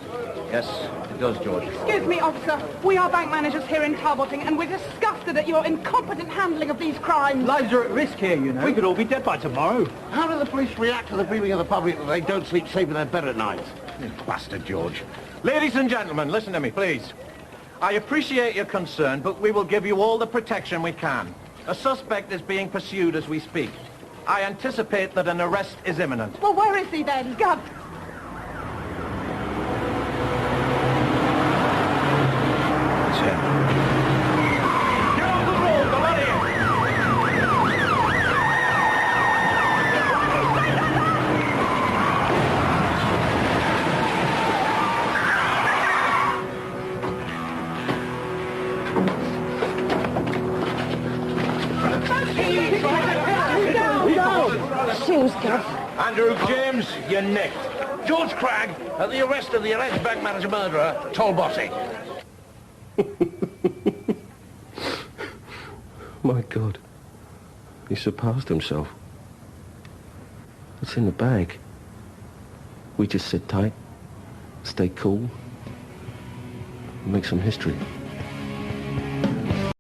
Speaker 4: Yes, it does, George.
Speaker 24: Excuse me, officer. We are bank managers here in Talbotting, and we're disgusted at your incompetent handling of these crimes.
Speaker 11: Lives are at risk here, you know. We could all be dead by tomorrow.
Speaker 3: How do the police react to the feeling of the public that they don't sleep safe in their bed at night?
Speaker 4: You bastard, George. Ladies and gentlemen, listen to me, please. I appreciate your concern, but we will give you all the protection we can. A suspect is being pursued as we speak. I anticipate that an arrest is imminent.
Speaker 24: Well, where is he then? Gov.
Speaker 3: Andrew James, you're nicked. George Cragg, at the arrest of the alleged bank manager murderer, Talbotty.
Speaker 2: My God. He surpassed himself. What's in the bag? We just sit tight, stay cool, and make some history.